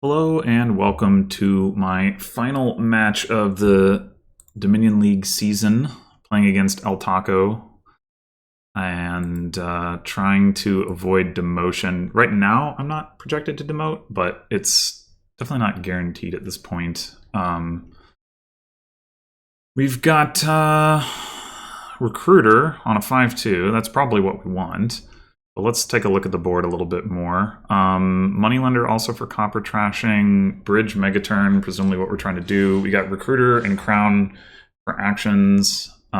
Hello and welcome to my final match of the Dominion League season, playing against LTaco and trying to avoid demotion. Right now, I'm not projected to demote, but it's definitely not guaranteed at this point. We've got Recruiter on a 5-2. That's probably what we want. But let's take a look at the board a little bit more. Moneylender also for copper trashing. Bridge Megaturn, presumably what we're trying to do. We got Recruiter and Crown for actions. We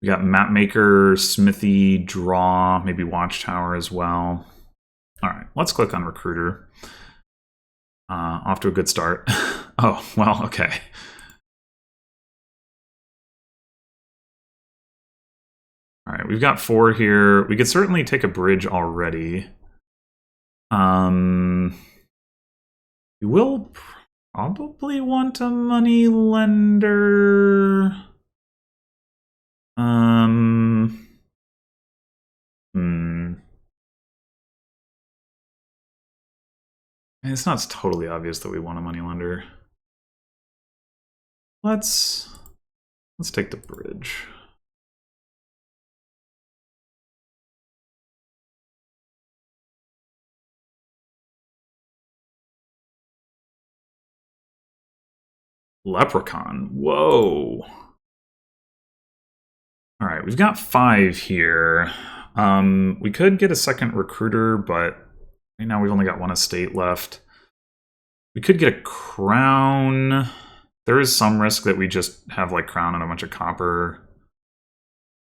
got Mapmaker, Smithy, Draw, maybe Watchtower as well. All right, let's click on Recruiter. Off to a good start. Oh, well, okay. All right, we've got 4 here. We could certainly take a bridge already. We will probably want a money lender. It's not totally obvious that we want a money lender. Let's take the bridge. Leprechaun. Whoa. All right, we've got 5 here. We could get a second recruiter, but right now we've only got 1 estate left. We could get a crown. There is some risk that we just have like crown and a bunch of copper.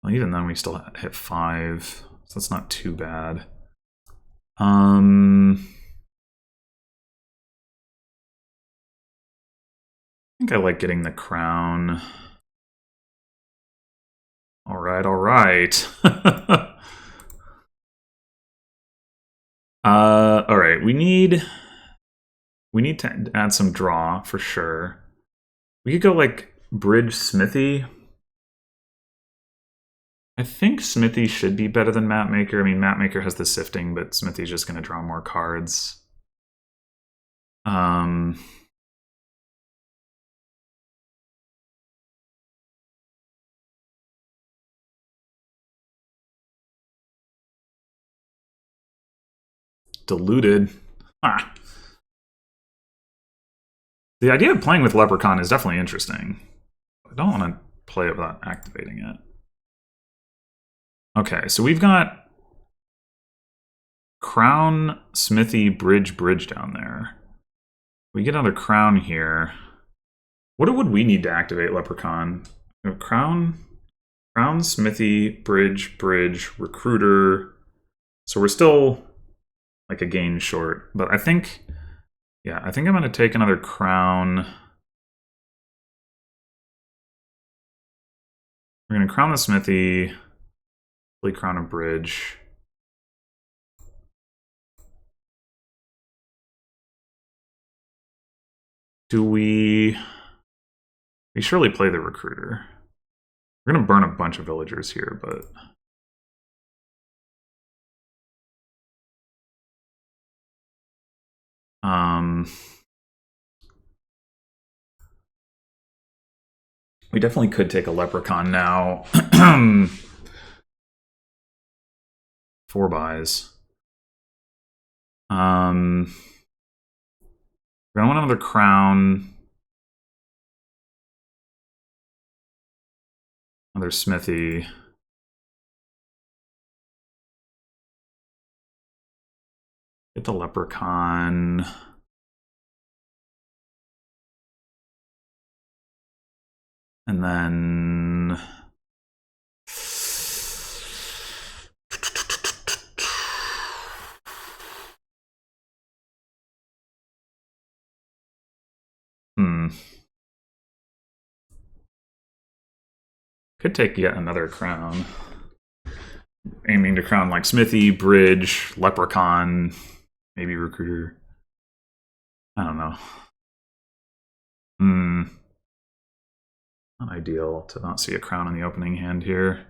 Well, even then we still hit 5, so that's not too bad. I think I like getting the crown. All right, all right. All right, we need to add some draw for sure. We could go like Bridge Smithy. I think Smithy should be better than Mapmaker. I mean, Mapmaker has the sifting, but Smithy's just going to draw more cards. Diluted. Ah. The idea of playing with Leprechaun is definitely interesting. I don't want to play it without activating it. Okay, so we've got Crown, Smithy, Bridge down there. We get another Crown here. What would we need to activate Leprechaun? Crown, Smithy, Bridge, Recruiter. So we're still like a gain short, but I think, yeah, I think I'm going to take another crown. We're going to crown the Smithy, play crown a bridge. Do we surely play the recruiter. We're going to burn a bunch of villagers here, but we definitely could take a leprechaun now. 4 buys. We're gonna want another crown. Another Smithy. Get the leprechaun. And then could take yet another crown. Aiming to crown like Smithy, Bridge, Leprechaun, maybe Recruiter. I don't know. Not ideal to not see a crown in the opening hand here.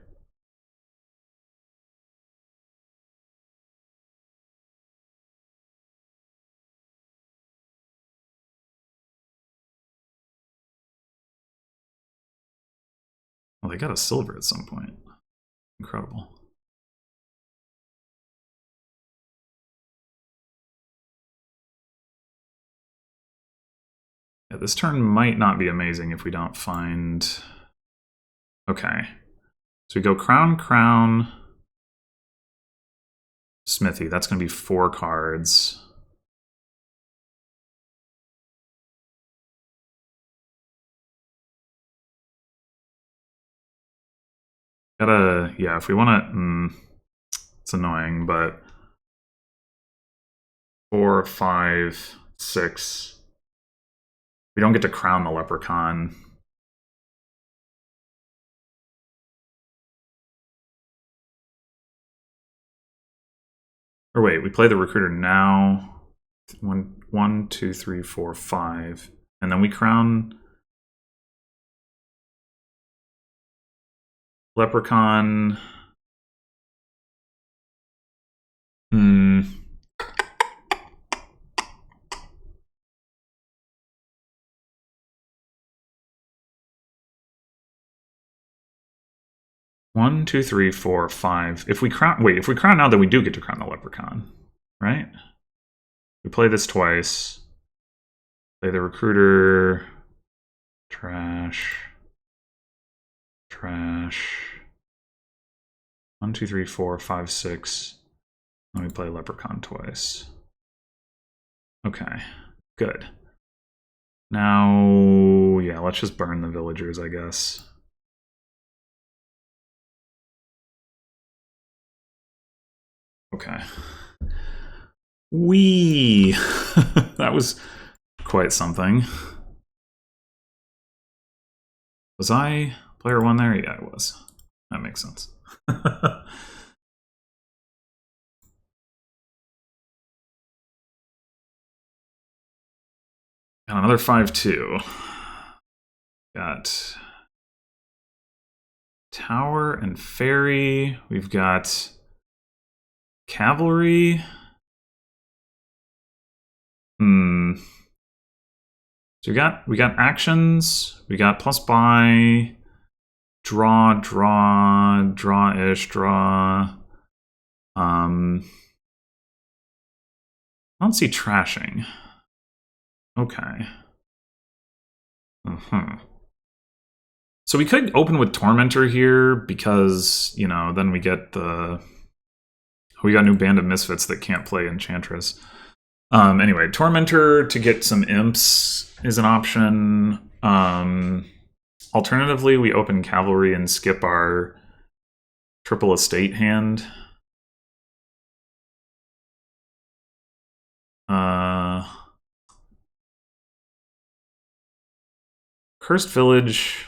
Well, they got a silver at some point. Incredible. Yeah, this turn might not be amazing if we don't find... Okay. So we go crown, crown, smithy. That's going to be 4 cards. Gotta... Yeah, if we want to... it's annoying, but... 4, 5, 6... We don't get to crown the leprechaun. Or wait, we play the recruiter now. 1, 2, 3, 4, 5. And then we crown leprechaun. 1, 2, 3, 4, 5. If we crown, wait, if we crown now, then we do get to crown the leprechaun, right? We play this twice. Play the recruiter. Trash. Trash. 1, 2, 3, 4, 5, 6. Then we play leprechaun twice. Okay, good. Now, yeah, let's just burn the villagers, I guess. Okay. Wee! That was quite something. Was I player 1 there? Yeah, I was. That makes sense. Got another 5-2. Got Tower and Ferry. We've got Cavalry. So we got actions. We got plus buy. Draw, draw, draw-ish, draw. I don't see trashing. Okay. So we could open with Tormentor here because, you know, then we get the... We got a new band of misfits that can't play Enchantress. Anyway, Tormentor to get some imps is an option. Alternatively, we open Cavalry and skip our triple estate hand. Cursed Village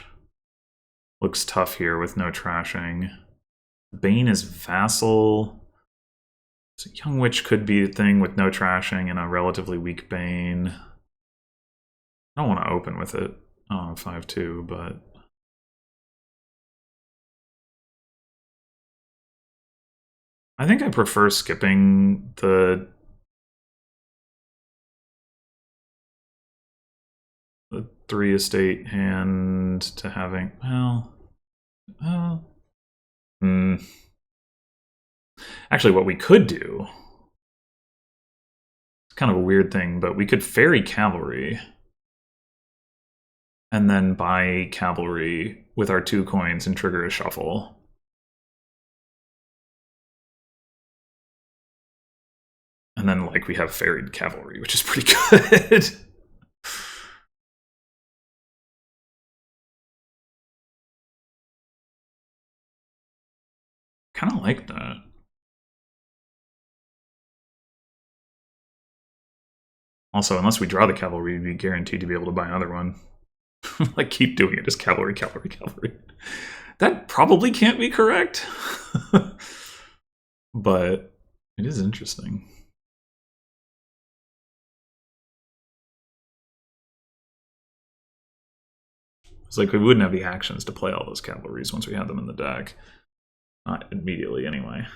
looks tough here with no trashing. Bane is Vassal. So Young Witch could be a thing with no trashing and a relatively weak Bane. I don't want to open with it. Oh, 5-2, but... I think I prefer skipping the 3 estate hand to having, Actually, what we could do, it's kind of a weird thing, but we could Ferry Cavalry and then buy Cavalry with our 2 coins and trigger a shuffle. And then, like, we have Ferried Cavalry, which is pretty good. Kind of like that. Also, unless we draw the Cavalry, we'd be guaranteed to be able to buy another one. Like, keep doing it, just Cavalry, Cavalry, Cavalry. That probably can't be correct. But it is interesting. It's like we wouldn't have the actions to play all those Cavalries once we had them in the deck. Not immediately, anyway.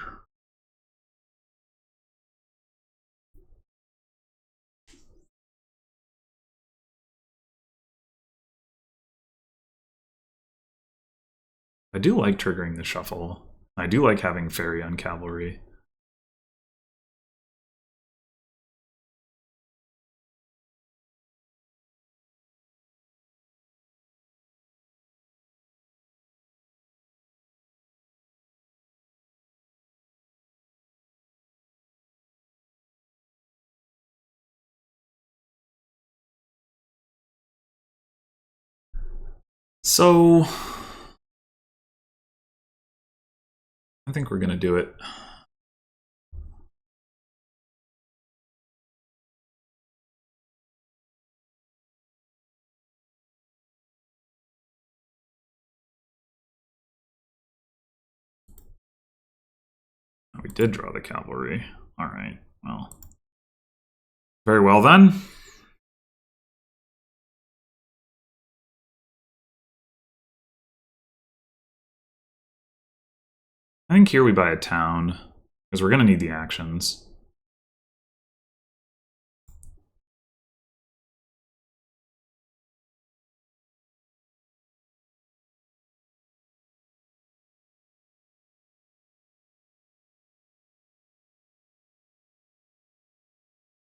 I do like triggering the shuffle. I do like having Ferry on Cavalry. So I think we're gonna do it. We did draw the cavalry. All right. Well, very well then. I think here we buy a town because we're gonna need the actions.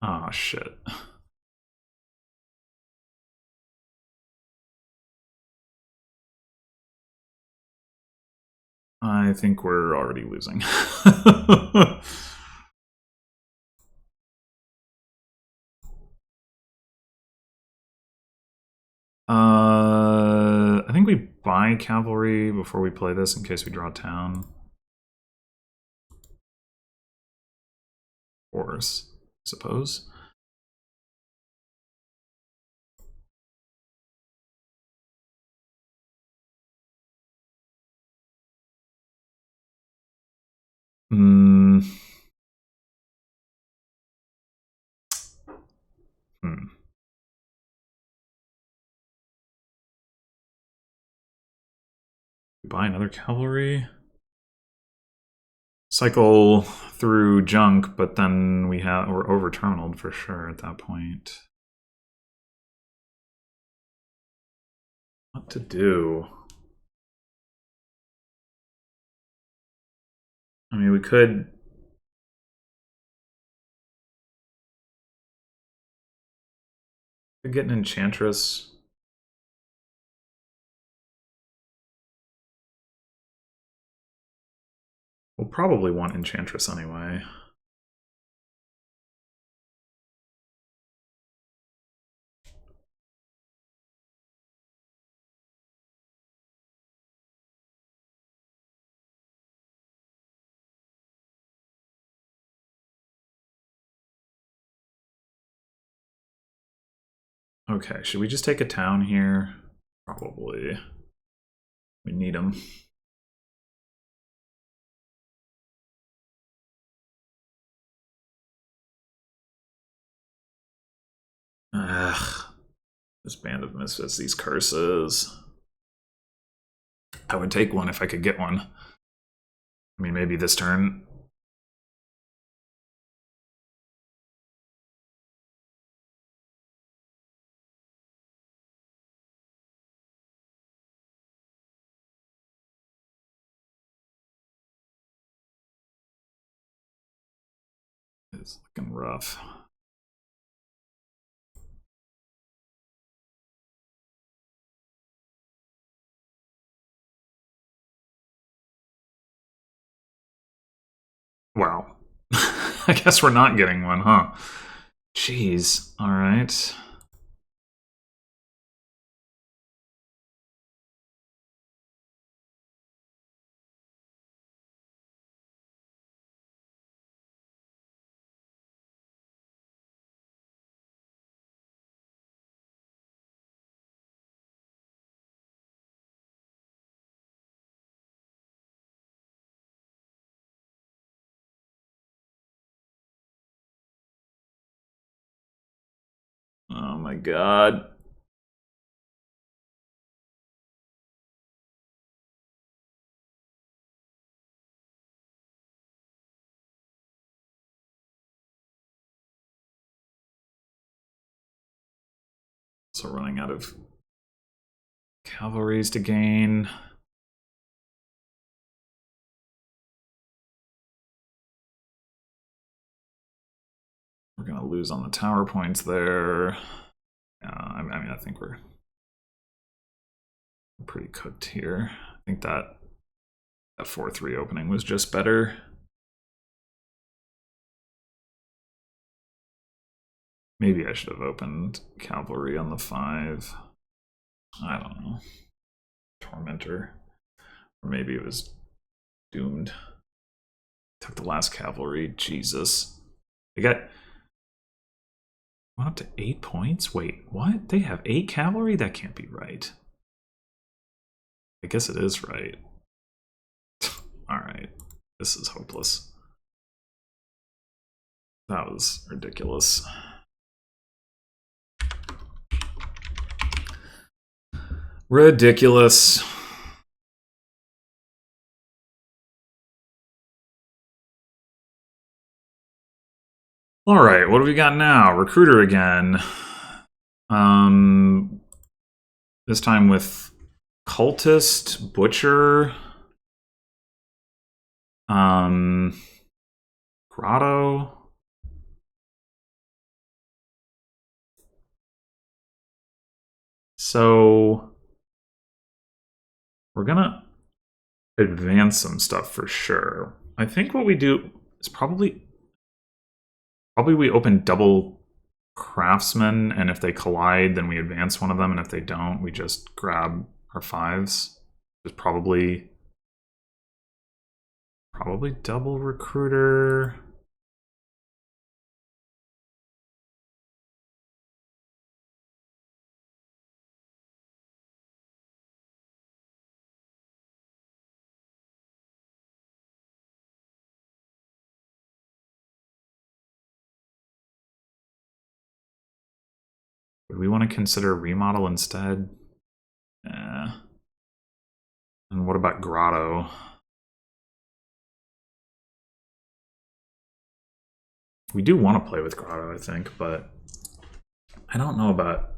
Oh shit. I think we're already losing. I think we buy cavalry before we play this in case we draw town. Of course, I suppose. Hmm. Buy another cavalry. Cycle through junk, but then we're over terminaled for sure at that point. What to do? I mean, we could get an enchantress. We'll probably want enchantress anyway. Okay, should we just take a town here? Probably. We need them. Ugh. This band of misfits, these curses. I would take one if I could get one. I mean, maybe this turn. It's looking rough. Wow. I guess we're not getting one, huh? Jeez. All right. Oh my god. So running out of cavalries to gain. We're gonna lose on the tower points there. I mean, I think we're pretty cooked here. I think that 4-3 opening was just better. Maybe I should have opened Cavalry on the 5. I don't know. Tormentor. Or maybe it was Doomed. Took the last Cavalry. Jesus. They got... Went up to 8 points? Wait, what? They have 8 Cavalry? That can't be right. I guess it is right. Alright. This is hopeless. That was ridiculous. Ridiculous. Alright, what do we got now? Recruiter again. This time with Cultist, Butcher, Grotto. So we're gonna advance some stuff for sure. I think what we do is probably we open double craftsmen, and if they collide, then we advance one of them, and if they don't, we just grab our 5s. It's probably double recruiter. Would we want to consider remodel instead? Yeah. And what about Grotto? We do want to play with Grotto, I think, but I don't know about,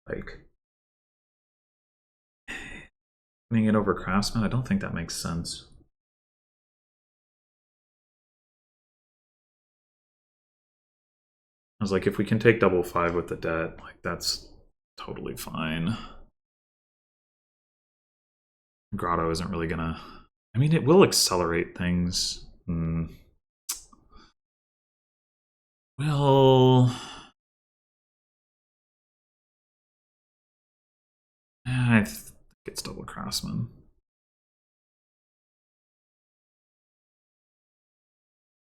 like, putting it over Craftsman. I don't think that makes sense. I was like, if we can take double 5 with the debt, like, that's totally fine. Grotto isn't really gonna... I mean, it will accelerate things. Well... I think it's double Craftsman.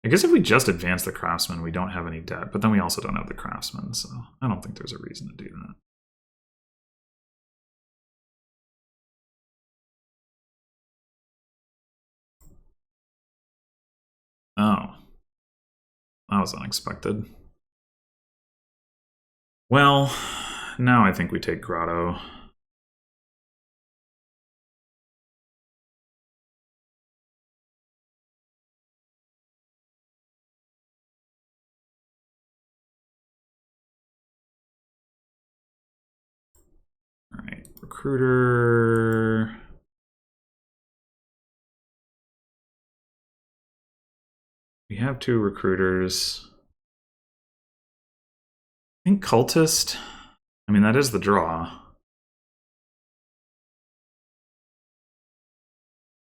I guess if we just advance the Craftsman, we don't have any debt, but then we also don't have the Craftsman, so I don't think there's a reason to do that. Oh. That was unexpected. Well, now I think we take Grotto. Alright, recruiter. We have 2 recruiters. I think cultist. I mean, that is the draw.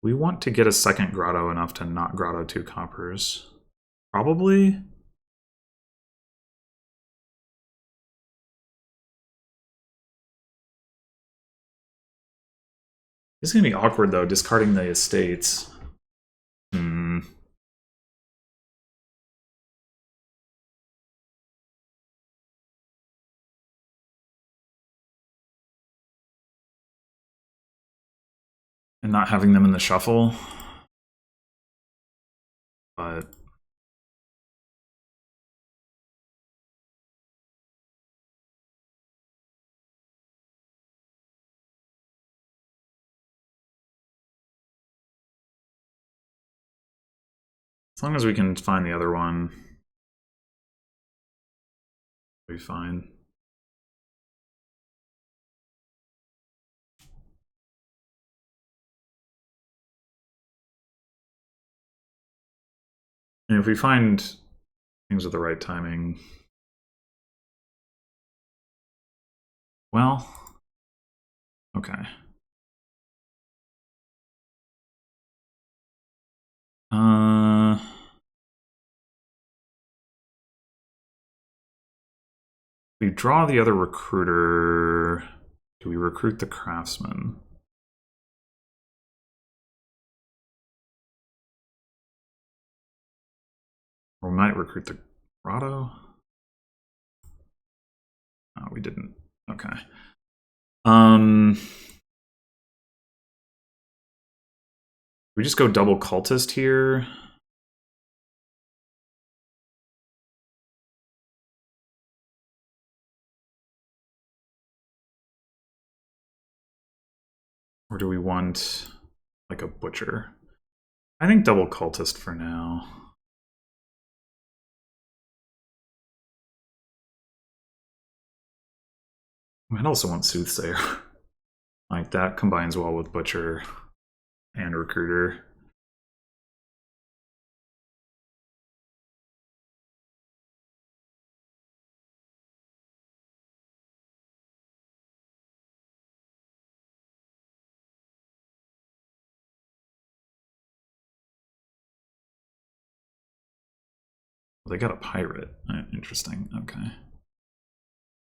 We want to get a second Grotto enough to not Grotto 2 coppers. Probably. It's gonna be awkward though, discarding the estates. And not having them in the shuffle. But as long as we can find the other one, we'll be fine. And if we find Things with the right timing. Well, okay. We draw the other recruiter. Do we recruit the craftsman? Or we might recruit the grotto. Oh, we didn't. Okay. We just go double cultist here. Or do we want like a butcher? I think double cultist for now. I'd also want soothsayer. Like that combines well with butcher and recruiter. They got a pirate. Interesting. Okay.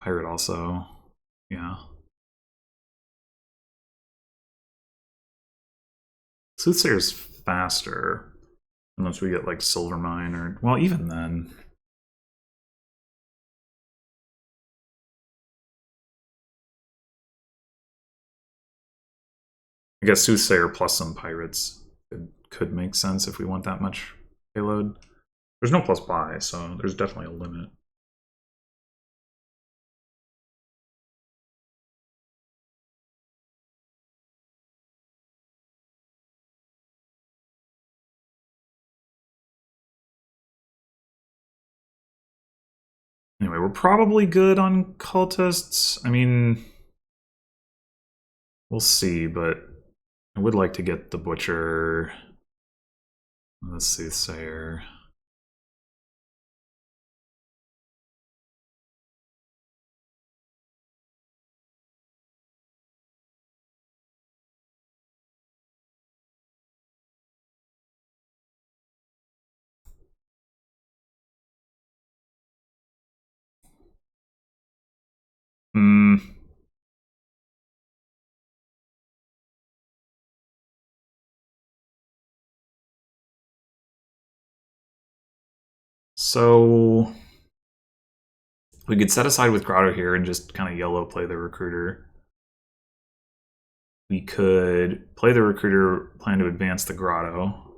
Pirate also. Yeah. Soothsayer's faster. Unless we get like silver mine or well, even then. I guess Soothsayer plus some pirates could make sense if we want that much payload. There's no plus buy, so there's definitely a limit. Anyway, we're probably good on cultists. I mean, we'll see, but I would like to get the butcher, the soothsayer. Hmm. So we could set aside with Grotto here and just kind of yellow play the recruiter. We could play the recruiter, plan to advance the Grotto.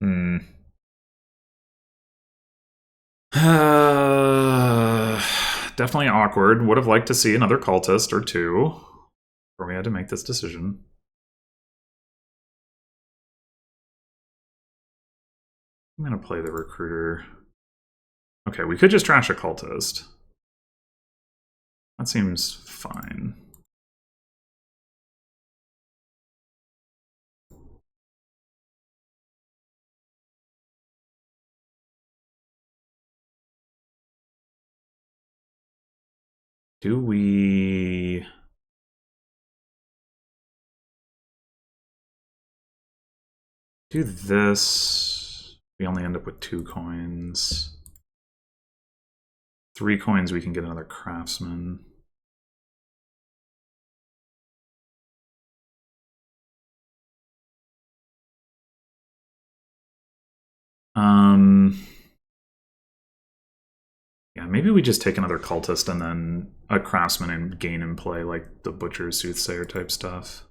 Hmm. Definitely awkward. Would have liked to see another cultist or two before we had to make this decision. I'm going to play the recruiter. Okay, we could just trash a cultist. That seems fine. Do we... do this? We only end up with 2 coins. 3 coins, we can get another craftsman. Yeah, maybe we just take another cultist and then a craftsman and gain and play like the butcher soothsayer type stuff.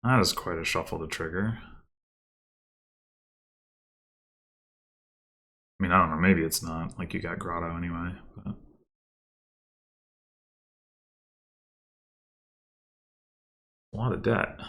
That is quite a shuffle to trigger. I mean, I don't know, maybe it's not. Like, you got Grotto anyway. But... a lot of debt.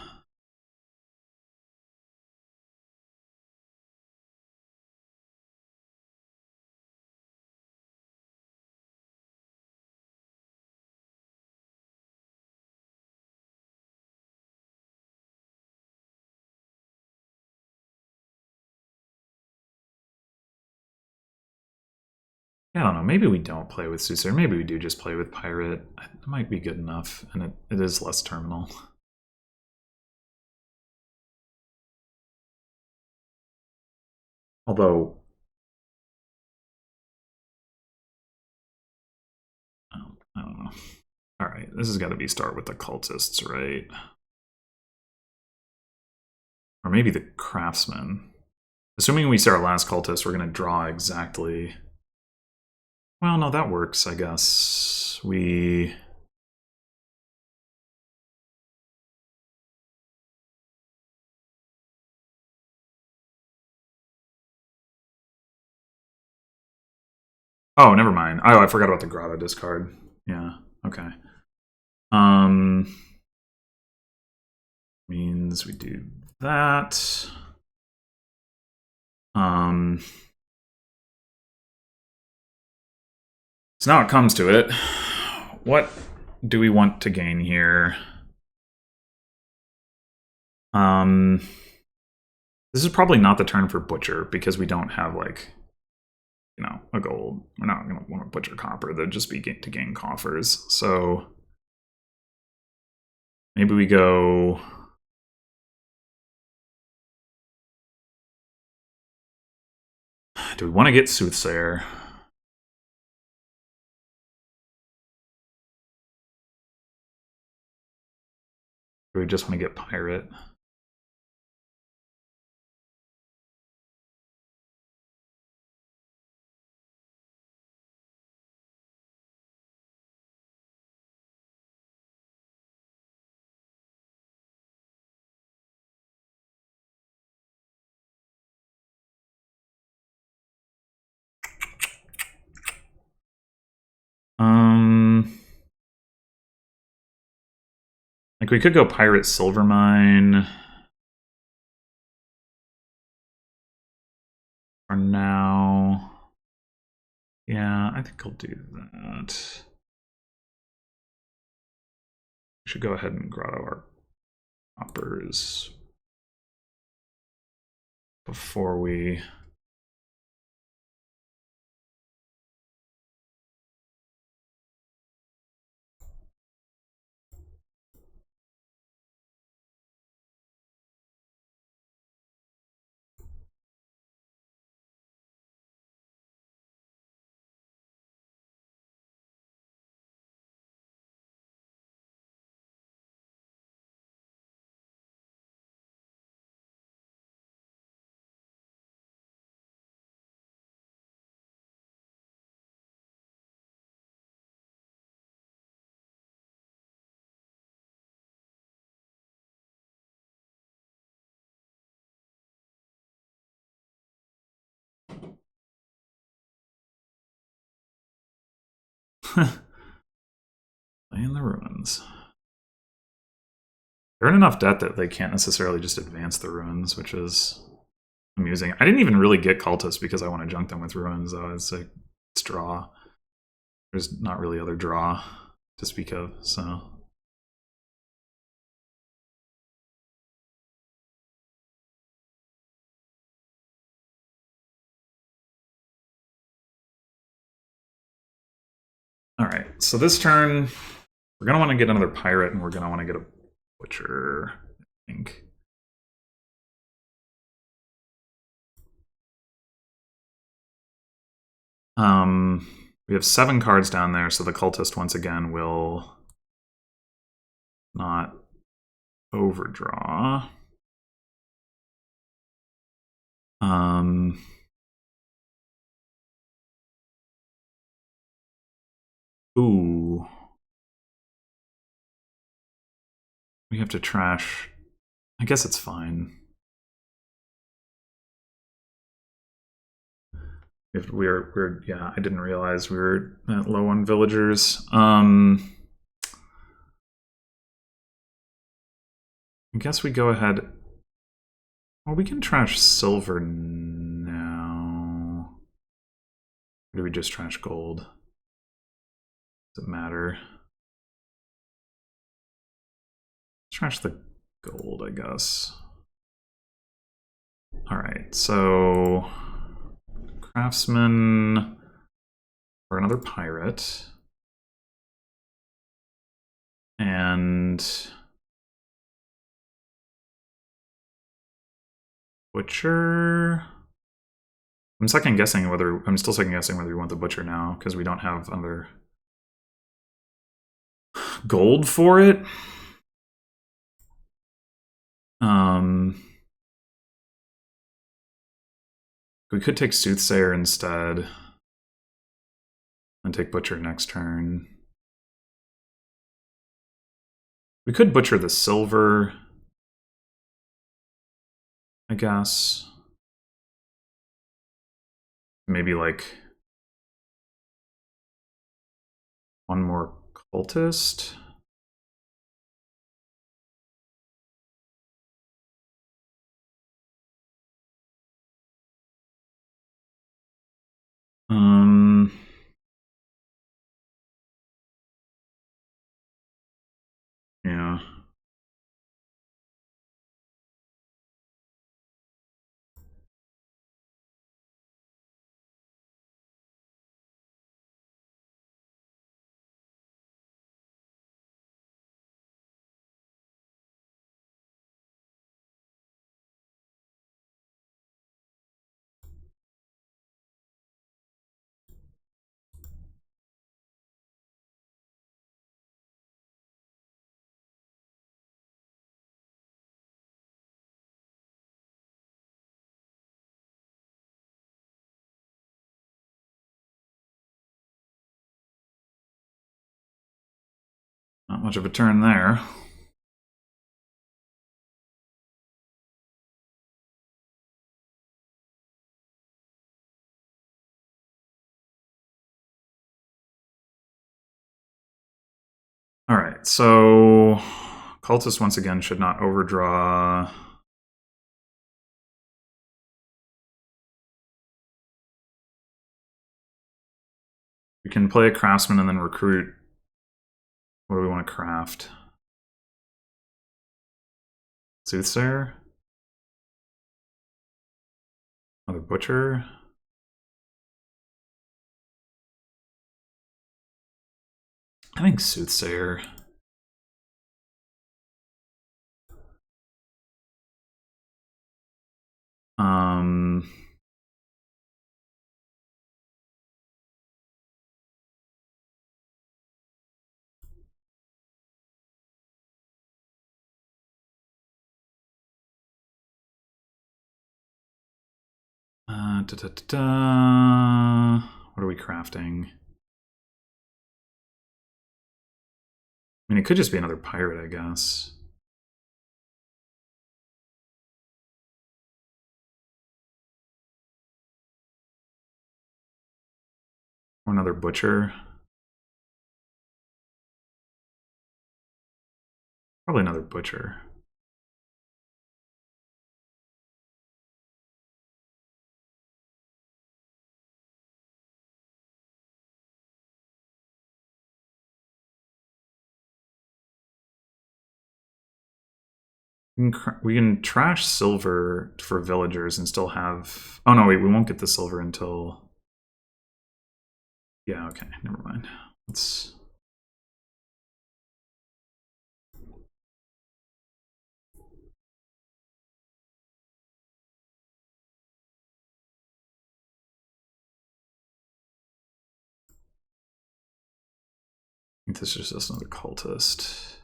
I don't know, maybe we don't play with Soothsayer. Maybe we do just play with Pirate. It might be good enough, and it is less terminal. Although... I don't know. Alright, this has got to be start with the cultists, right? Or maybe the craftsman. Assuming we start last cultist, we're going to draw exactly... well, no, that works, I guess. We... oh, never mind. Oh, I forgot about the Grotto discard. Yeah, okay. Means we do that. So now it comes to it. What do we want to gain here? This is probably not the turn for Butcher, because we don't have, like, you know, a gold. We're not going to want to Butcher Copper. They'd just be to gain coffers. So maybe we go... do we want to get Soothsayer? Or do we just want to get Pirate? Like, we could go Pirate Silvermine for now. Yeah, I think I'll do that. We should go ahead and grotto our coppers before we... Playing the ruins. They're in enough debt that they can't necessarily just advance the ruins, which is amusing. I didn't even really get cultists because I want to junk them with ruins, though. It's like, it's draw. There's not really other draw to speak of, so... Alright, so this turn, we're going to want to get another pirate, and we're going to want to get a butcher, I think. We have 7 cards down there, so the cultist, once again, will not overdraw. Ooh. We have to trash I guess it's fine. If we're yeah, I didn't realize we were low on villagers. I guess we go ahead. Well, we can trash silver now. Or do we just trash gold? Does it matter? Let's trash the gold, I guess. Alright, so craftsman or another pirate. And butcher. I'm still second guessing whether we want the butcher now because we don't have other gold for it. We could take soothsayer instead and take butcher next turn. We could butcher the silver, I guess. Maybe like one more cultist. Yeah. Not much of a turn there. Alright, so cultist once again should not overdraw. We can play a craftsman and then recruit. What do we want to craft? Soothsayer? Another butcher? I think soothsayer. What are we crafting? I mean, it could just be another pirate, I guess. Or another butcher. Probably another butcher. We can trash silver for villagers and still have... Oh, no, wait, we won't get the silver until... Yeah, okay, never mind. Let's... I think this is just another cultist.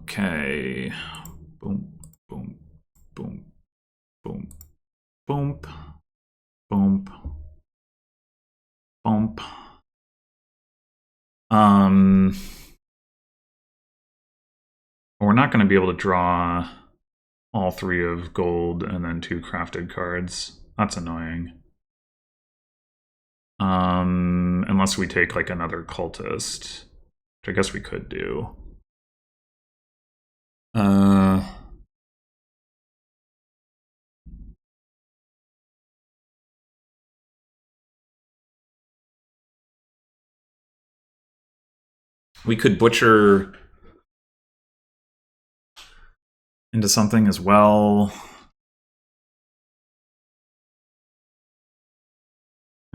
Okay. Boom, boom, boom, boom, boom, boom, boom. We're not going to be able to draw all 3 of gold and then 2 crafted cards. That's annoying. Unless we take like another cultist, which I guess we could do. We could butcher into something as well.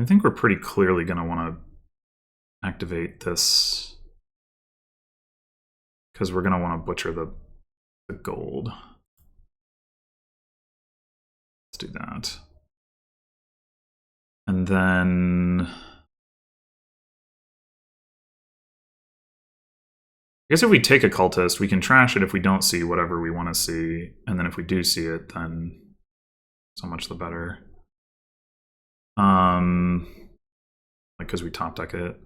I think we're pretty clearly going to want to activate this because we're going to want to butcher the gold. Let's do that. And then I guess if we take a cultist, we can trash it if we don't see whatever we want to see. And then if we do see it, then so much the better. Like, because we top deck it.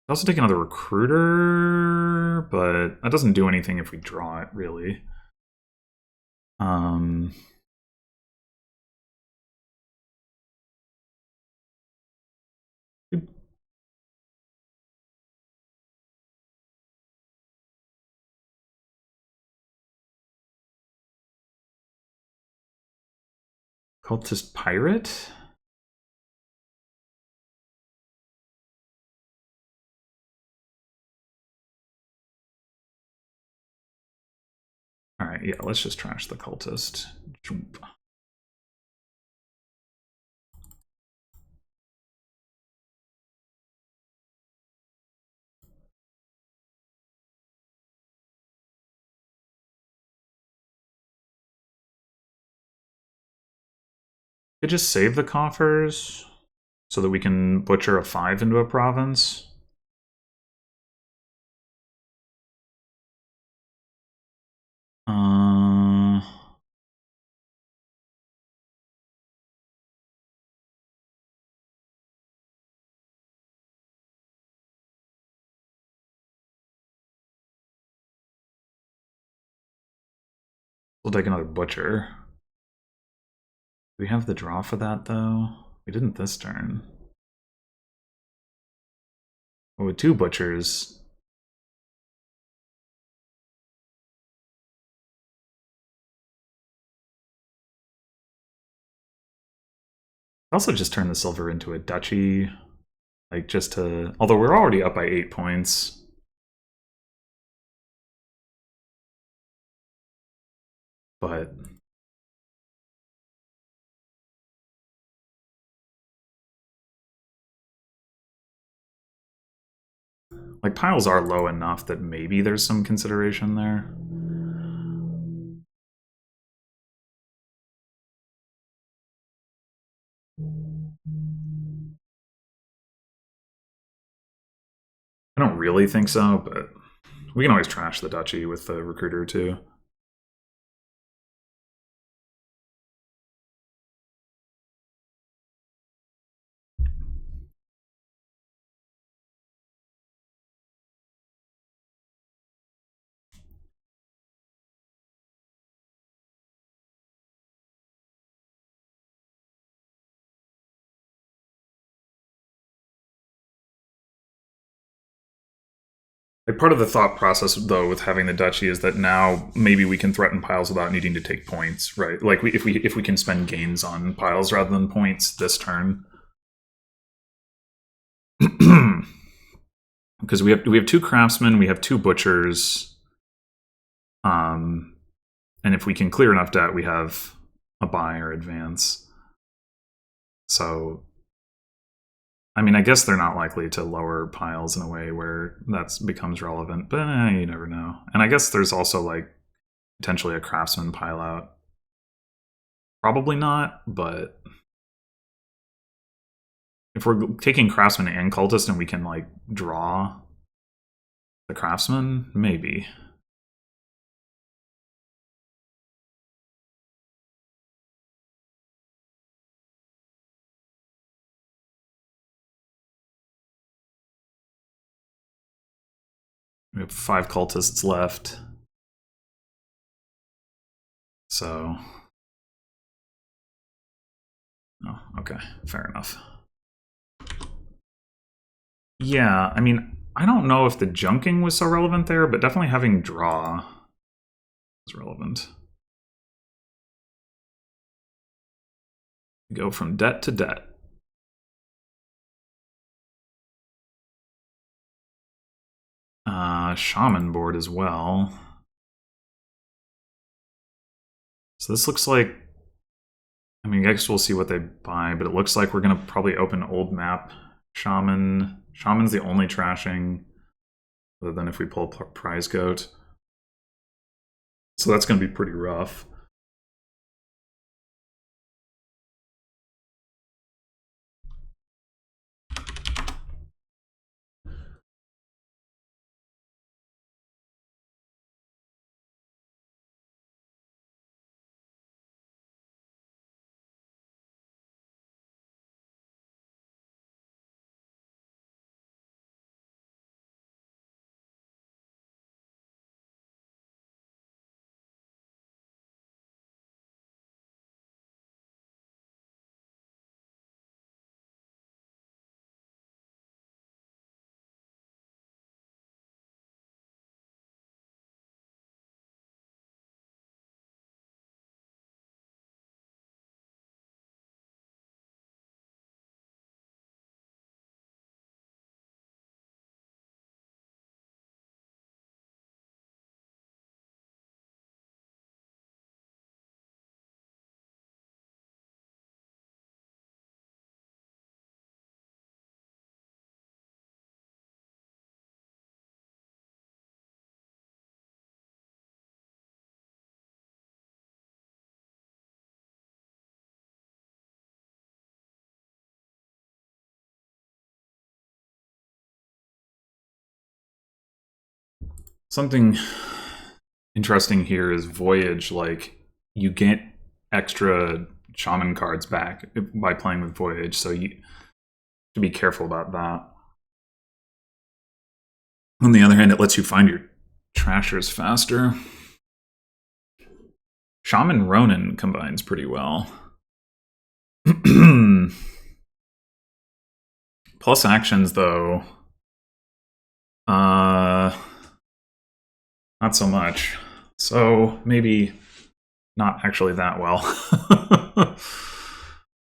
Also take another recruiter, but that doesn't do anything if we draw it, really. Cultist pirate? Alright, yeah, let's just trash the cultist. Jump. Could just save the coffers so that we can butcher a 5 into a province. We'll take another butcher. Do we have the draw for that, though? We didn't this turn. Well, with 2 butchers... Also just turn the silver into a duchy. Like, just to... Although we're already up by 8 points. But... like, piles are low enough that maybe there's some consideration there. I don't really think so, but we can always trash the duchy with the recruiter, too. Like, part of the thought process, though, with having the duchy is that now maybe we can threaten piles without needing to take points, right? Like, if we can spend gains on piles rather than points this turn, because we have 2 craftsmen, we have 2 butchers, and if we can clear enough debt, we have a buy or advance. So, I mean, I guess they're not likely to lower piles in a way where that becomes relevant, but you never know. And I guess there's also, like, potentially a craftsman pile out. Probably not, but if we're taking craftsman and cultist and we can like draw the craftsman, maybe. We have 5 cultists left. So. Oh, okay. Fair enough. Yeah, I mean, I don't know if the junking was so relevant there, but definitely having draw is relevant. We go from debt to debt. Shaman board as well. So this looks like, I mean, I guess we'll see what they buy, but it looks like we're going to probably open old map Shaman. Shaman's the only trashing, other than if we pull Prize Goat. So that's going to be pretty rough. Something interesting here is Voyage. Like, you get extra Shaman cards back by playing with Voyage, so you have to be careful about that. On the other hand, it lets you find your trashers faster. Shaman Ronin combines pretty well. Plus actions, though. Not so much. So maybe not actually that well.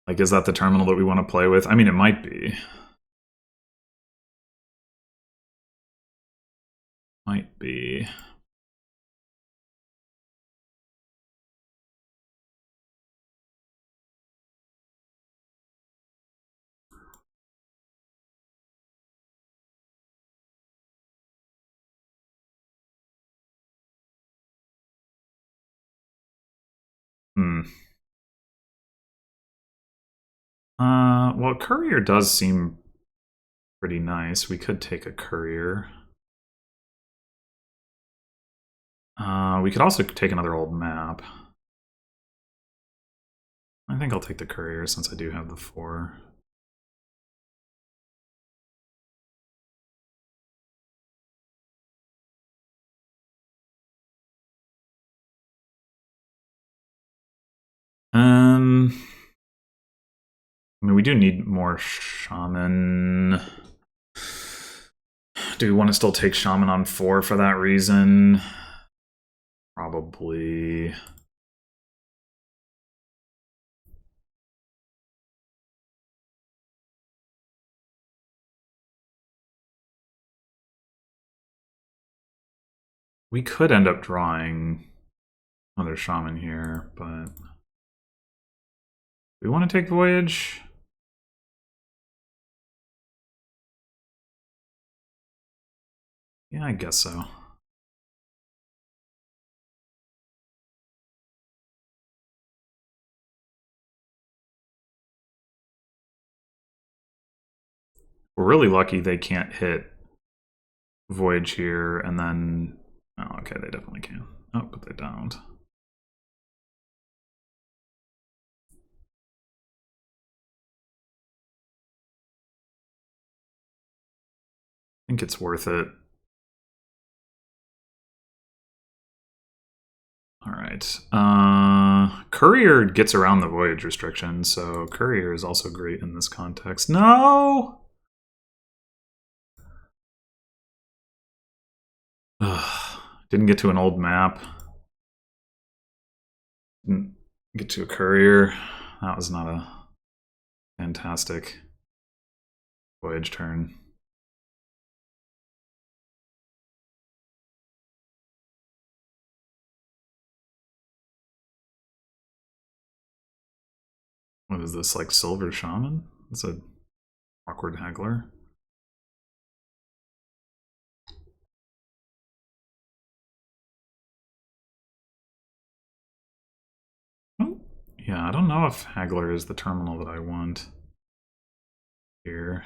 Like, is that the terminal that we want to play with? I mean, it might be. Might be. Well, Courier does seem pretty nice. We could take a Courier. We could also take another old map. I think I'll take the Courier since I do have the 4. I mean, we do need more Shaman. Do we want to still take Shaman on 4 for that reason? Probably. We could end up drawing another Shaman here, but... we want to take Voyage? Yeah, I guess so. We're really lucky they can't hit Voyage here, and then... Oh, okay, they definitely can. Oh, but they don't. I think it's worth it. All right. Courier gets around the voyage restriction, so Courier is also great in this context. No! Ugh. Didn't get to an old map. Didn't get to a Courier. That was not a fantastic voyage turn. What is this, like Silver Shaman? It's a awkward haggler. Oh, yeah, I don't know if haggler is the terminal that I want here.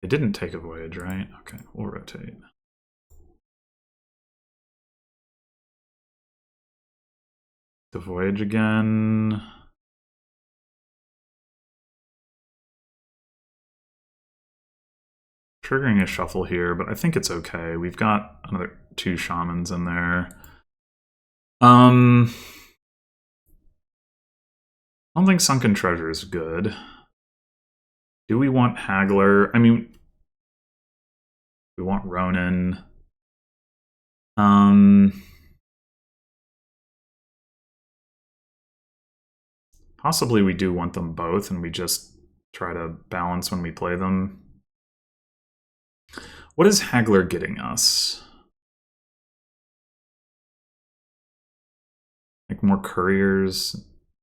It didn't take a voyage, right? Okay, we'll rotate. The voyage again. Triggering a shuffle here, but I think it's okay. We've got another 2 shamans in there. I don't think Sunken Treasure is good. Do we want Haggler? I mean, we want Ronin. Possibly we do want them both, and we just try to balance when we play them. What is Haggler getting us? Like more couriers,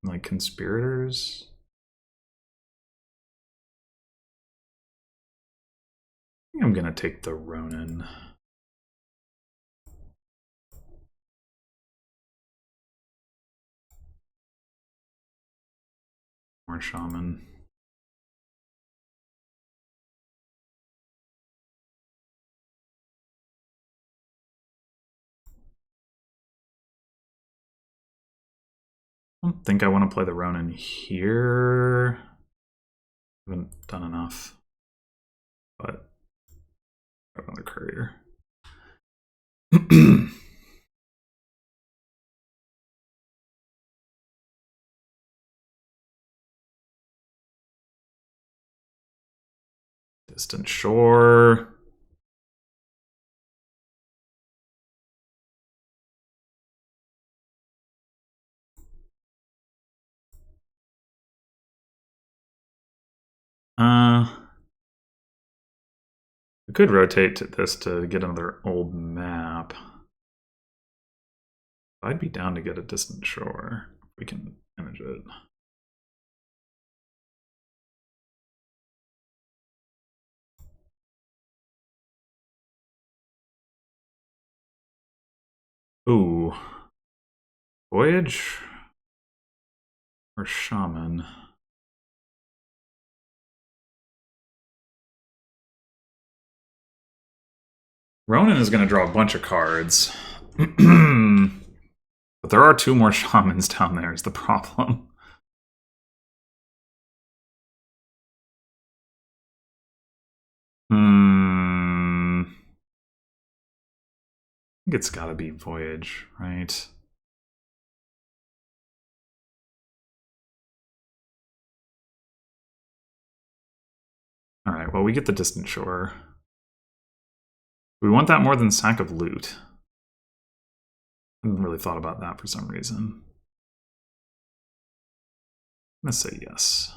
like conspirators? I think I'm gonna take the Ronin. More shaman. I don't think I want to play the Ronin here. I haven't done enough. But I have another courier. Distant Shore. We could rotate this to get another old map. I'd be down to get a Distant Shore. We can image it. Ooh. Voyage? Or Shaman? Ronin is going to draw a bunch of cards. But there are 2 more shamans down there is the problem. I think it's got to be Voyage, right? Alright, well, we get the Distant Shore. We want that more than Sack of Loot. I hadn't really thought about that for some reason. I'm gonna say yes.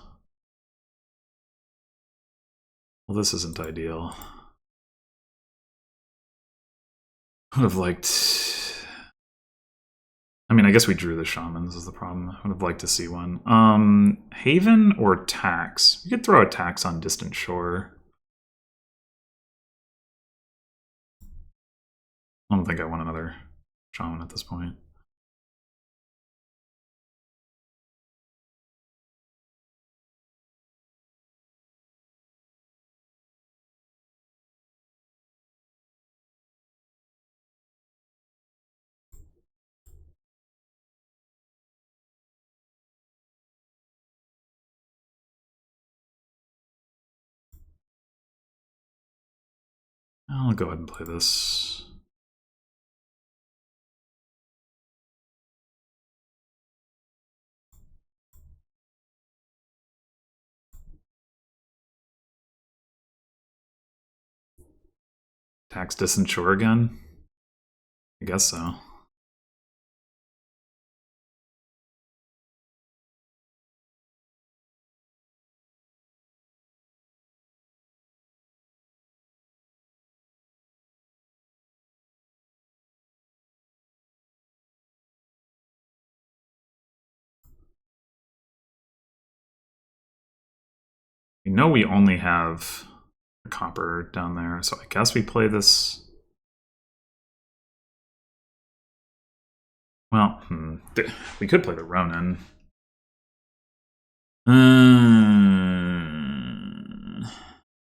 Well, this isn't ideal. I would have liked... I mean, I guess we drew the shamans is the problem. I would have liked to see one. Haven or Tax? We could throw a Tax on Distant Shore. I don't think I want another shaman at this point. I'll go ahead and play this. Tax distant shore again? I guess so. We know we only have copper down there, so I guess we play this. Well, we could play the Ronin. I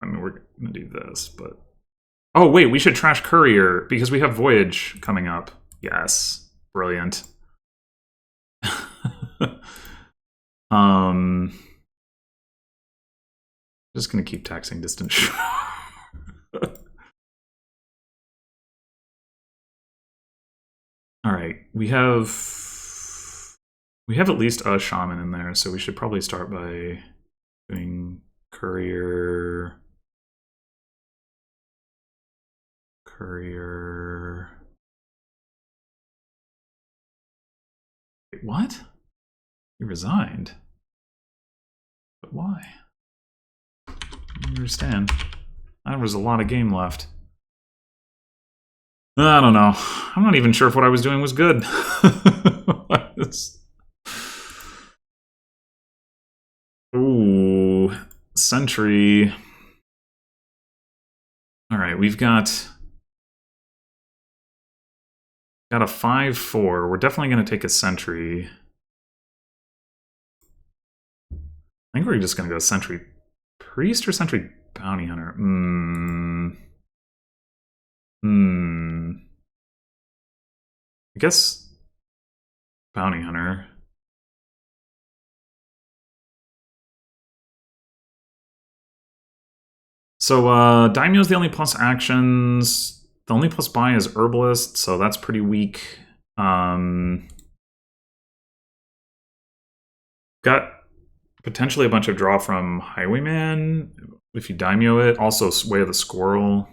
mean, we're gonna do this, but oh wait, we should trash Courier because we have Voyage coming up. Yes, brilliant. Just gonna keep taxing distant shore. All right, we have at least a shaman in there, so we should probably start by doing courier. Wait, what? He resigned. But why? I don't understand. There was a lot of game left. I don't know. I'm not even sure if what I was doing was good. Ooh, Sentry. All right, we've got a 5/4. We're definitely going to take a Sentry. I think we're just going to go Sentry Priest or Sentry Bounty Hunter. I guess Bounty Hunter. So Daimyo's the only plus actions. The only plus buy is Herbalist, so that's pretty weak. Got potentially a bunch of draw from Highwayman if you Daimyo it. Also Way of the Squirrel.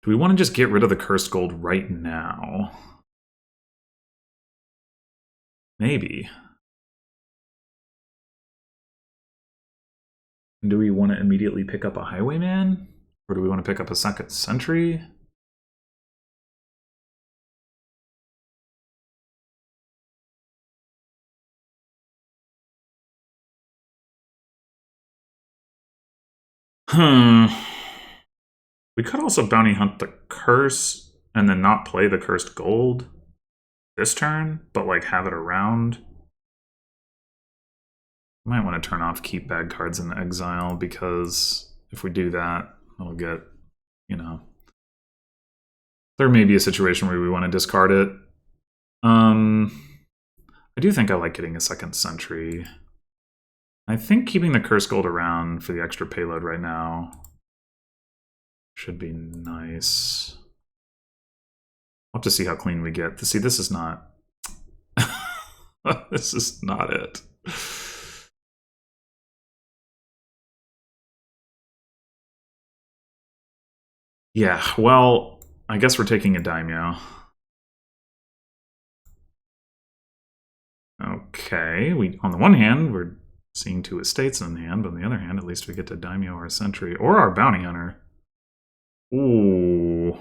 Do we want to just get rid of the Cursed Gold right now? Maybe. Do we want to immediately pick up a Highwayman? Or do we want to pick up a second Sentry? We could also bounty hunt the curse and then not play the cursed gold this turn, but like have it around. Might want to turn off keep bad cards in exile because if we do that, it'll get, you know, there may be a situation where we want to discard it. I do think I like getting a second Sentry. I think keeping the cursed gold around for the extra payload right now should be nice. I'll have to see how clean we get. See, this is not... this is not it. Yeah, well, I guess we're taking a Daimyo. Okay, on the one hand, we're seeing 2 estates in hand, but on the other hand, at least we get to Daimyo our Sentry or our Bounty Hunter. Ooh.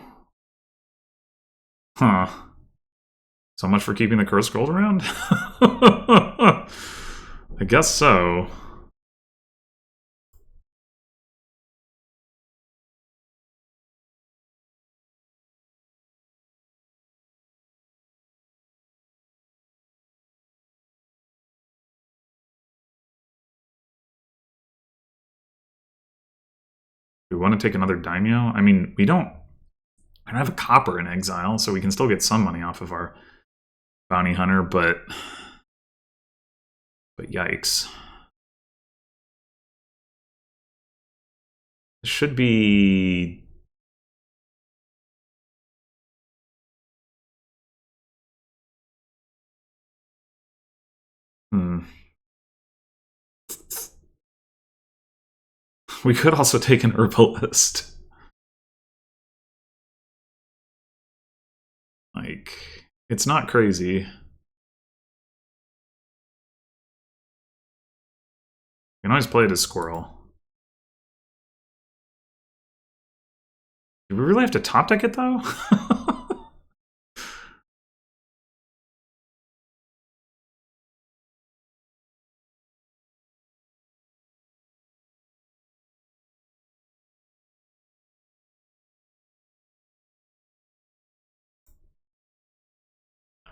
Huh. So much for keeping the cursed gold around? I guess so. Do we want to take another daimyo? I mean, I don't have a copper in exile, so we can still get some money off of our bounty hunter, but yikes. This should be... We could also take an herbalist. Like, it's not crazy. You can always play it as squirrel. Do we really have to top deck it, though?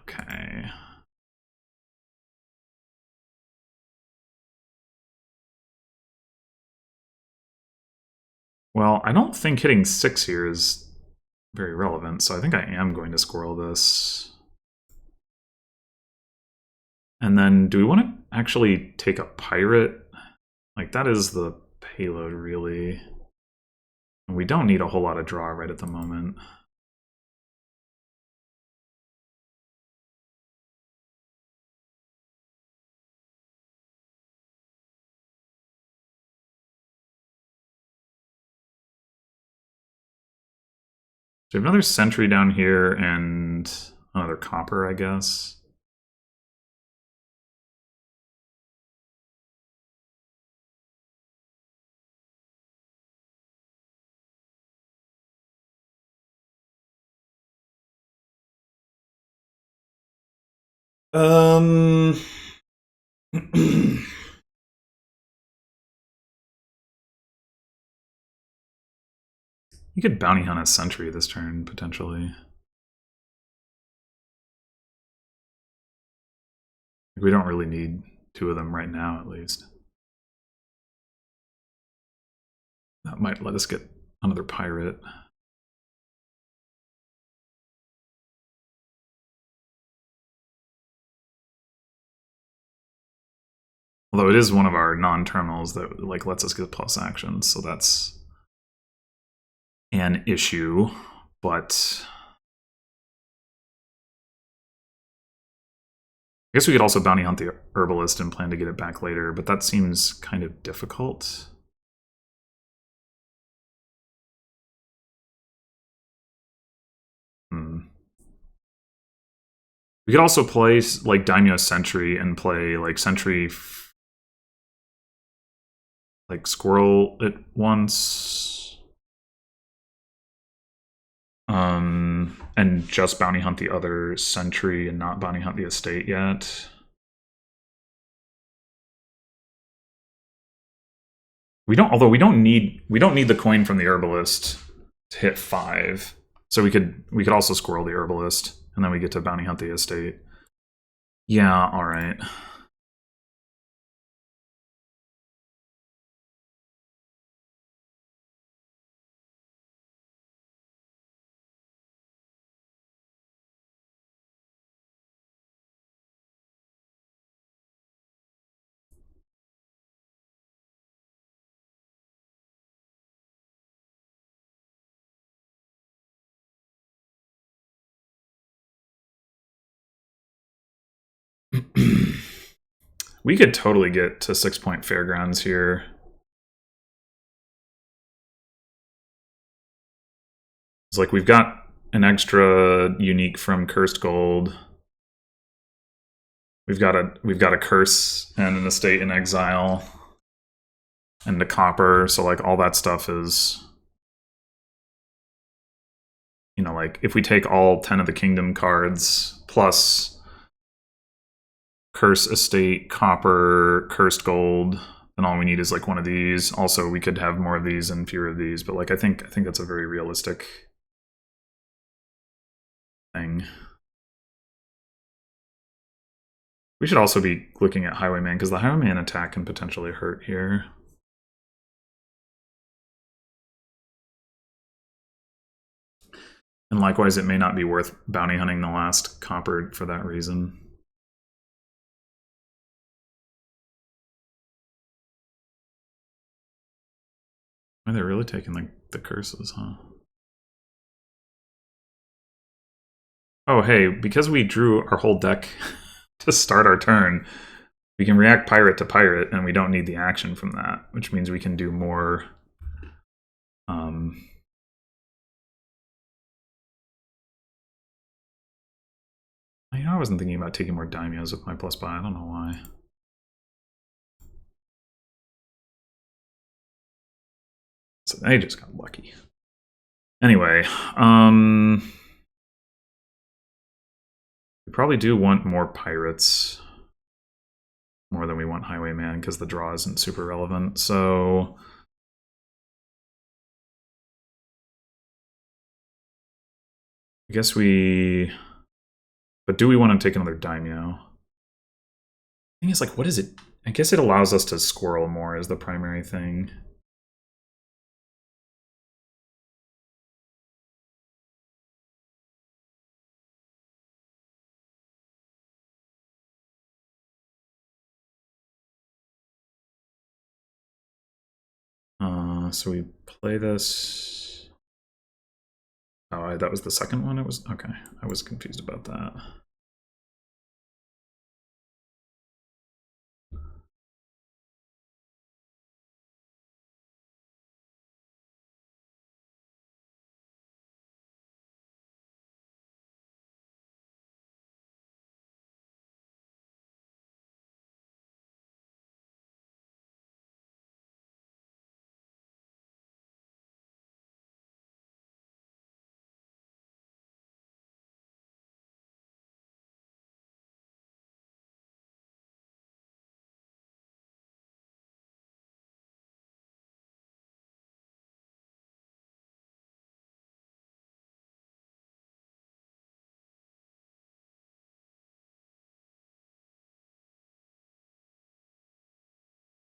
Okay. Well, I don't think hitting 6 here is very relevant, so I think I am going to squirrel this. And then, do we want to actually take a pirate? Like, that is the payload, really. And we don't need a whole lot of draw right at the moment. So we have another sentry down here and another copper, I guess. You could bounty hunt a sentry this turn, potentially. We don't really need 2 of them right now, at least. That might let us get another pirate. Although it is one of our non-terminals that like lets us get plus actions, so that's an issue. But I guess we could also bounty hunt the herbalist and plan to get it back later, but that seems kind of difficult. We could also play like Daimyo Sentry and play like Sentry like Squirrel at once. And just bounty hunt the other Sentry and not bounty hunt the estate yet. Although we don't need the coin from the herbalist to hit 5. So we could also squirrel the herbalist, and then we get to bounty hunt the estate. Yeah, alright. We could totally get to 6-point fairgrounds here. It's like we've got an extra unique from Cursed Gold. We've got a curse and an estate in exile. And the copper, so like all that stuff is, you know, like if we take all 10 of the kingdom cards plus curse, estate, copper, cursed gold, then all we need is like one of these. Also, we could have more of these and fewer of these, but like I think that's a very realistic thing. We should also be looking at Highwayman because the Highwayman attack can potentially hurt here. And likewise, it may not be worth bounty hunting the last copper for that reason. Oh, they're really taking the curses, huh? Oh, hey, because we drew our whole deck to start our turn, we can react pirate to pirate, and we don't need the action from that, which means we can do more. I wasn't thinking about taking more daimyos with my plus buy. I don't know why. So they just got lucky. Anyway, we probably do want more pirates. More than we want Highwayman, because the draw isn't super relevant. So I guess we... But do we want to take another daimyo? The thing is, like, what is it? I guess it allows us to squirrel more is the primary thing. So we play this. Oh, that was the second one? It was okay. I was confused about that.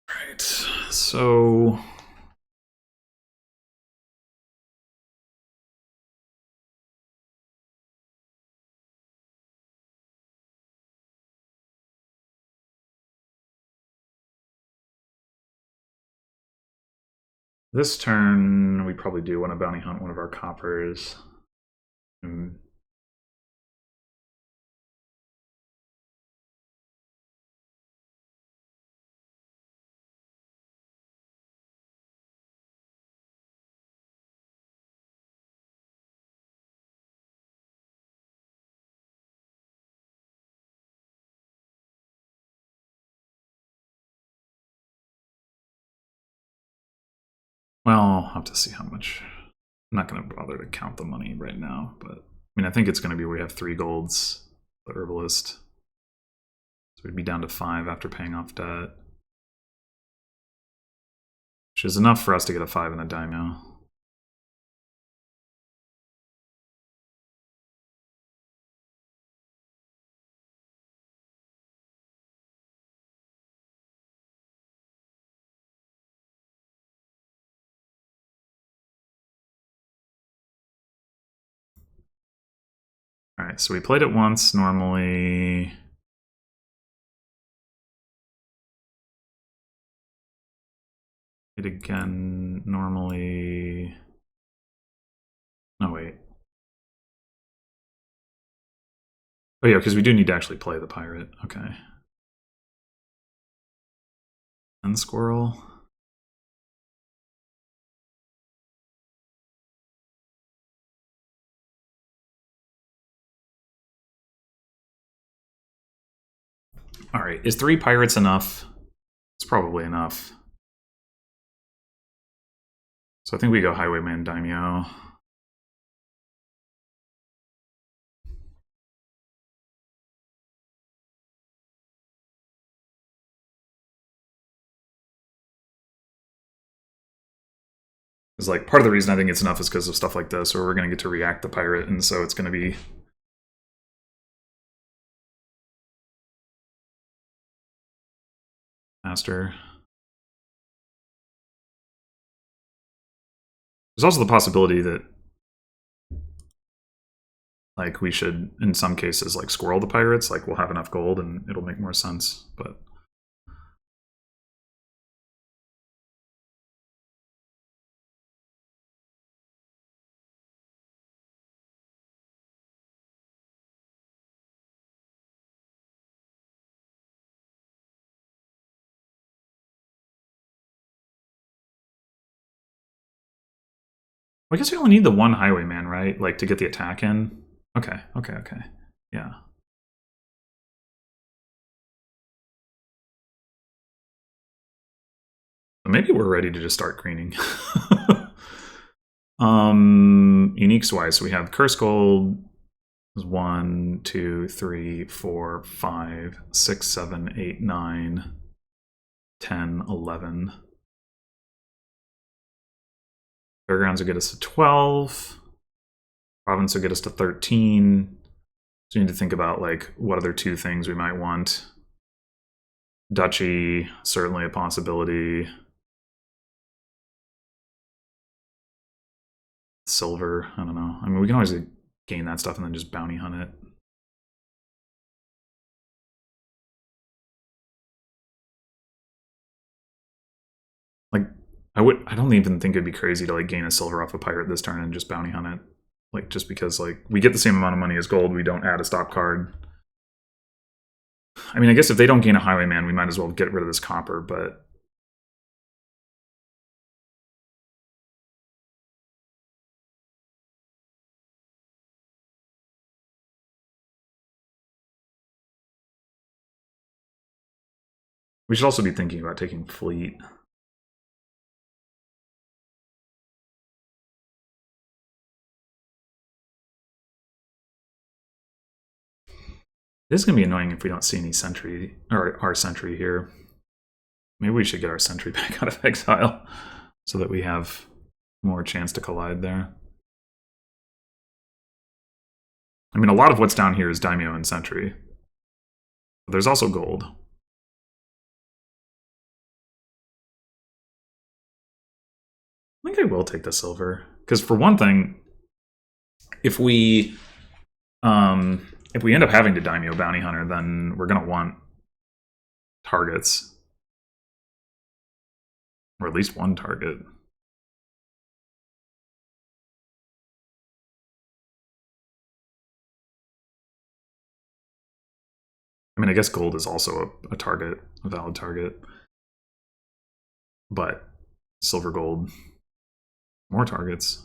Right. So this turn, we probably do want to bounty hunt one of our coppers. Well, I'll have to see how much. I'm not going to bother to count the money right now, but I mean, I think it's going to be we have 3 golds, the herbalist. So we'd be down to 5 after paying off debt, which is enough for us to get a 5 and a daimyo. All right, so we played it once normally. It again normally. No, wait. Oh yeah, because we do need to actually play the pirate. Okay. And the squirrel. All right, is 3 pirates enough? It's probably enough. So I think we go Highwayman Daimyo. It's like part of the reason I think it's enough is because of stuff like this, where we're going to get to react the pirate, and so it's going to be faster. There's also the possibility that like we should, in some cases, like squirrel the pirates. Like we'll have enough gold and it'll make more sense. But I guess we only need the one highwayman, right? Like to get the attack in. Okay, okay, okay. Yeah. Maybe we're ready to just start greening. Uniques wise, so we have curse gold is 1, 2, 3, 4, 5, 6, 7, 8, 9, 10, 11. Fairgrounds will get us to 12. Province will get us to 13. So you need to think about like what other two things we might want. Duchy, certainly a possibility. Silver, I don't know. I mean, we can always gain that stuff and then just bounty hunt it. Like, I don't even think it'd be crazy to like gain a silver off a pirate this turn and just bounty hunt it. Like, just because like we get the same amount of money as gold, we don't add a stop card. I mean, I guess if they don't gain a highwayman, we might as well get rid of this copper, but we should also be thinking about taking fleet. This is going to be annoying if we don't see any sentry, or our sentry here. Maybe we should get our sentry back out of exile so that we have more chance to collide there. I mean, a lot of what's down here is daimyo and sentry. But there's also gold. I think I will take the silver. Because for one thing, if we end up having to daimyo bounty hunter, then we're going to want targets. Or at least one target. I mean, I guess gold is also a target, a valid target. But silver, gold, more targets.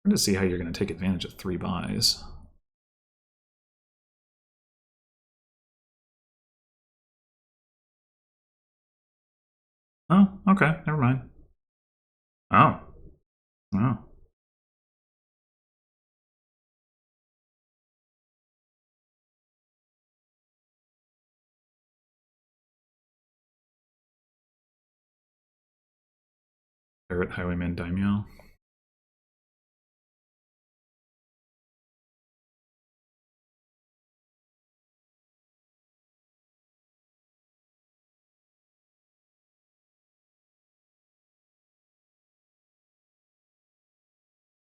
I'm going to see how you're going to take advantage of 3 buys. Oh, okay, never mind. Oh. Oh. Pirate Highwayman Daimyo.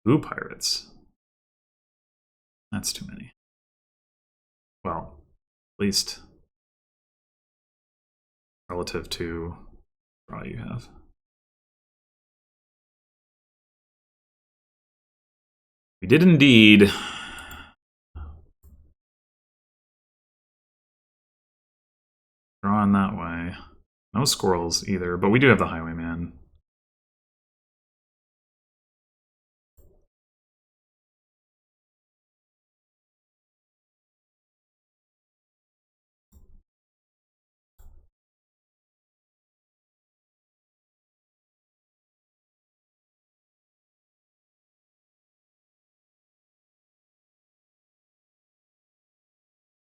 Ooh, pirates. That's too many. Well, at least relative to what you have. We did indeed. Draw in that way. No squirrels either, but we do have the highwayman.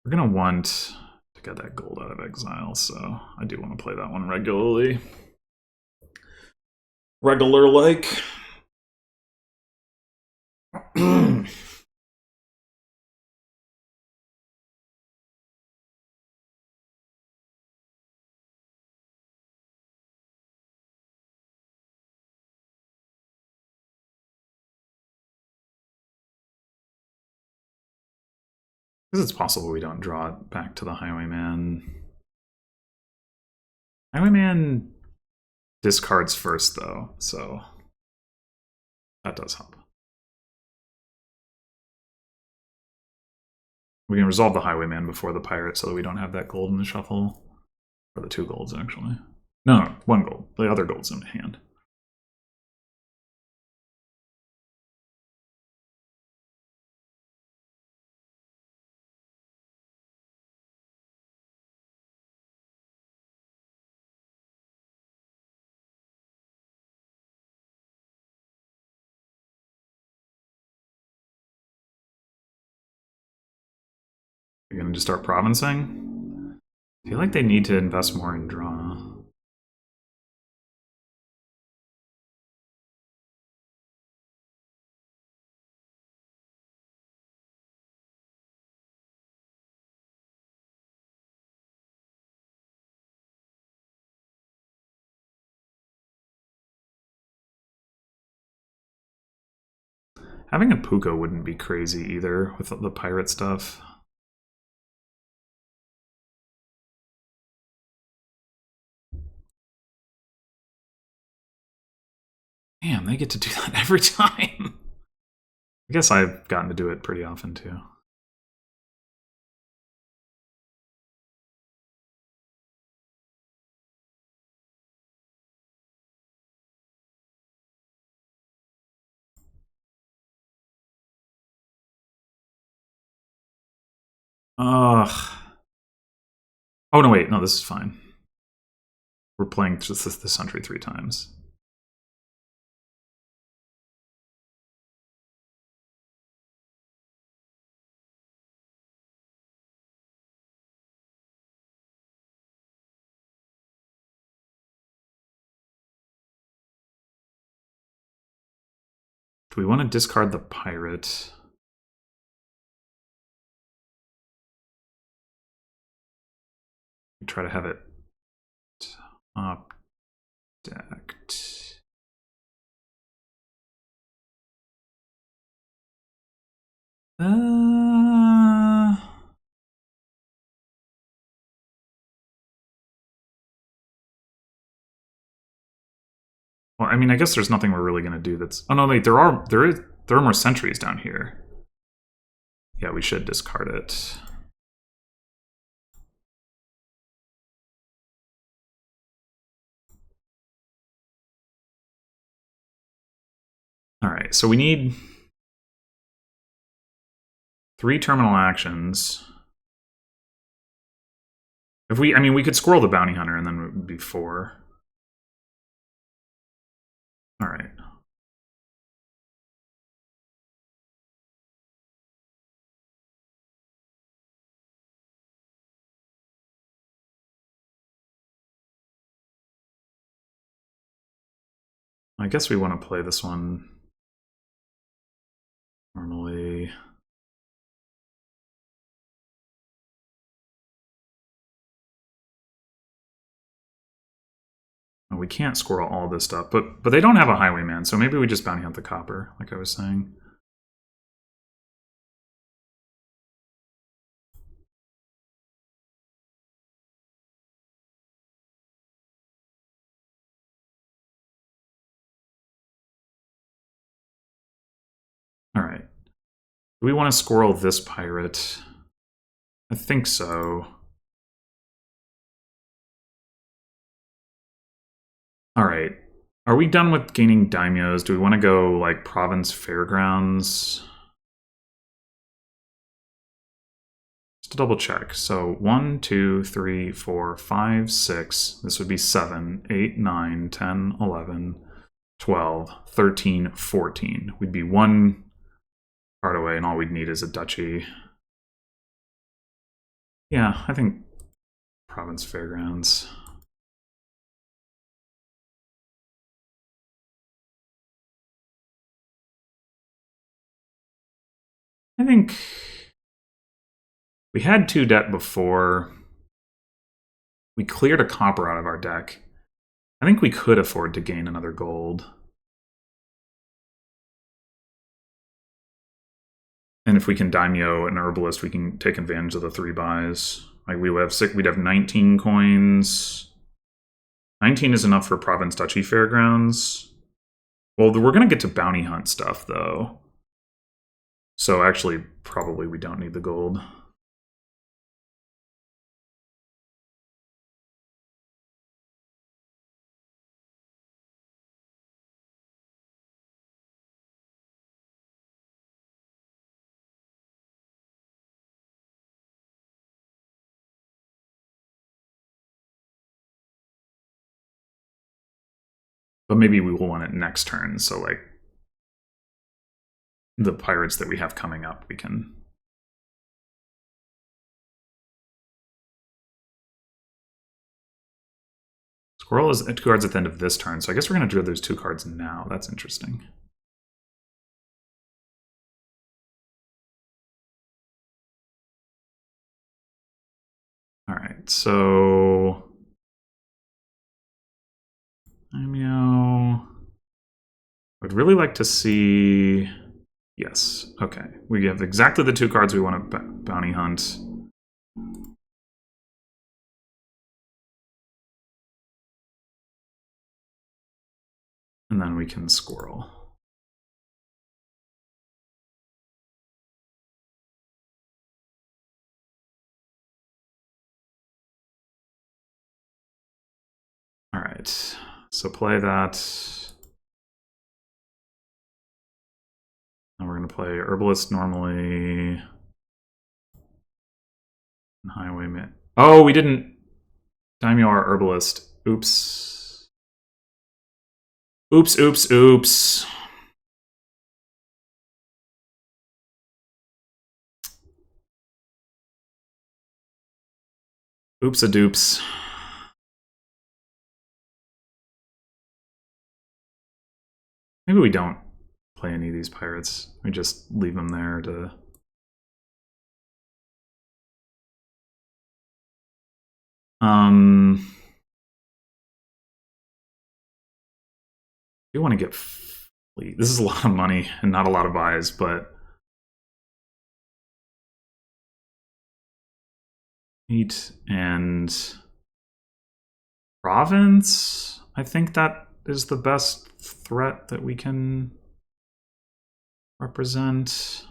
We're going to want to got that gold out of exile, so I do want to play that one regularly. Regular-like. Because it's possible we don't draw it back to the Highwayman. Highwayman discards first, though, so that does help. We can resolve the Highwayman before the Pirate so that we don't have that gold in the shuffle. Or the 2 golds, actually. No, 1 gold. The other gold's in hand. You're going to just start provincing? I feel like they need to invest more in draw. Having a Puka wouldn't be crazy either with the pirate stuff. Damn, they get to do that every time. I guess I've gotten to do it pretty often too. Ugh. Oh, no, wait. No, this is fine. We're playing just this country 3 times. Do we want to discard the pirate? Try to have it top decked. Well, I mean, I guess there's nothing we're really going to do that's... Oh, no, wait, there are more sentries down here. Yeah, we should discard it. All right, so we need 3 terminal actions. If we, I mean, we could squirrel the bounty hunter and then it would be 4. All right. I guess we want to play this one normally. We can't squirrel all this stuff, but they don't have a highwayman, so maybe we just bounty hunt the copper, like I was saying. All right. Do we want to squirrel this pirate? I think so. All right. Are we done with gaining daimyos? Do we want to go like province fairgrounds? Just to double check. So 1, 2, 3, 4, 5, 6. This would be 7, 8, 9, 10, 11, 12, 13, 14. We'd be 1 card away, and all we'd need is a duchy. Yeah, I think Province Fairgrounds. I think we had 2 debt before. We cleared a copper out of our deck. I think we could afford to gain another gold. And if we can daimyo an herbalist, we can take advantage of the 3 buys. Like we'd have 19 coins. 19 is enough for Province Duchy Fairgrounds. Well, we're going to get to bounty hunt stuff, though. So actually, probably we don't need the gold. But maybe we will want it next turn, so like the pirates that we have coming up, we can... Squirrel is 2 cards at the end of this turn, so I guess we're going to draw those 2 cards now. That's interesting. Alright, so... I'd really like to see... Yes, okay. We have exactly the 2 cards we want to bounty hunt. And then we can squirrel. Alright, so play that. And we're going to play Herbalist normally. And Highwayman. Oh, we didn't daimyo our Herbalist. Oops. Oops, oops, oops. Oops-a-doops. Maybe we don't play any of these pirates. We just leave them there to... We want to get fleet. This is a lot of money and not a lot of buys, but... Fleet and... Province? I think that is the best threat that we can represent.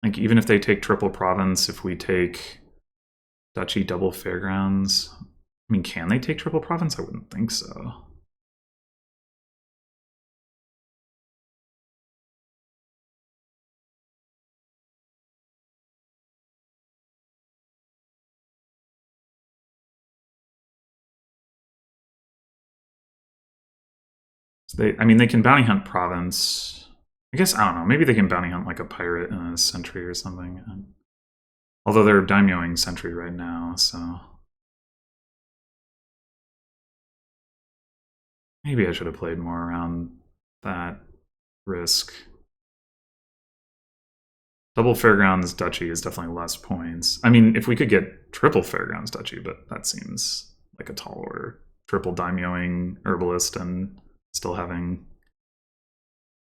Like, even if they take triple province, if we take duchy double fairgrounds, I mean, can they take triple province? I wouldn't think so. So they can bounty hunt province. I guess, I don't know, maybe they can bounty hunt like a pirate in a sentry or something. Although they're daimyoing sentry right now, so... Maybe I should have played more around that risk. Double Fairgrounds Duchy is definitely less points. I mean, if we could get triple Fairgrounds Duchy, but that seems like a tall order. Triple daimyoing Herbalist and still having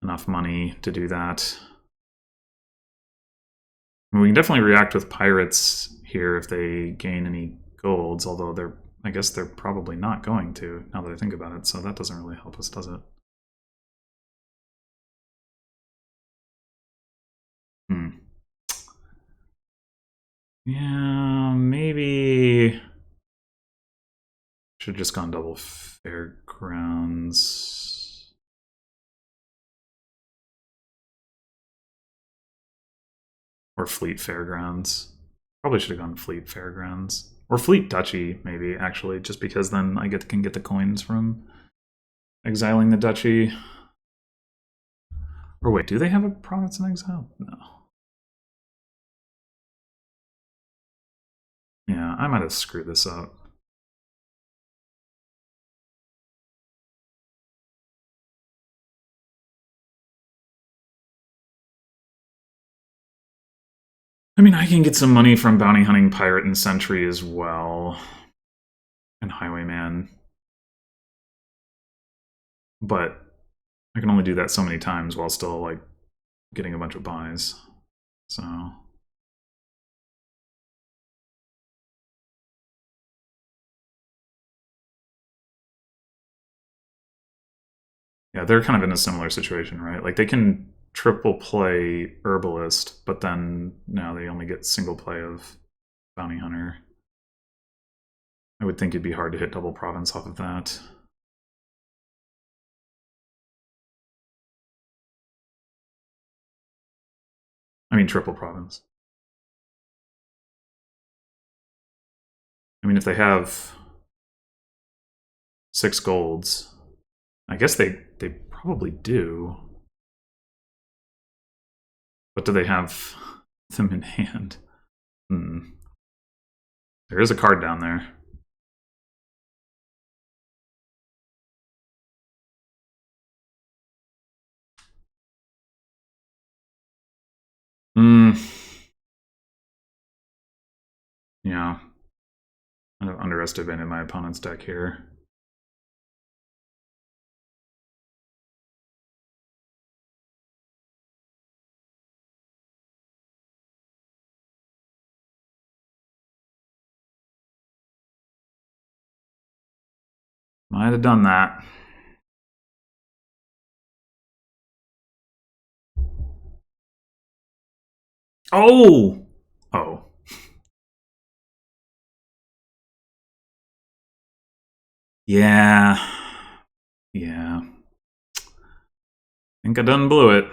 enough money to do that. I mean, we can definitely react with pirates here if they gain any golds, although I guess they're probably not going to, now that I think about it, so that doesn't really help us, does it? Yeah, maybe... Should have just gone double Fairgrounds. Or Fleet Fairgrounds. Probably should have gone Fleet Fairgrounds. Or Fleet Duchy, maybe, actually, just because then I can get the coins from exiling the duchy. Or wait, do they have a province in exile? No. Yeah, I might have screwed this up. I mean, I can get some money from Bounty Hunting Pirate and Sentry as well. And Highwayman. But I can only do that so many times while still, like, getting a bunch of buys. So... yeah, they're kind of in a similar situation, right? Like, they can triple play Herbalist, but then now they only get single play of Bounty Hunter. I would think it'd be hard to hit double province off of that. I mean, triple province. I mean, if they have 6 golds, I guess they probably do. But do they have them in hand? There is a card down there. Yeah. I underestimated my opponent's deck here. Might have done that. Oh! Oh. Yeah. Yeah. I think I done blew it.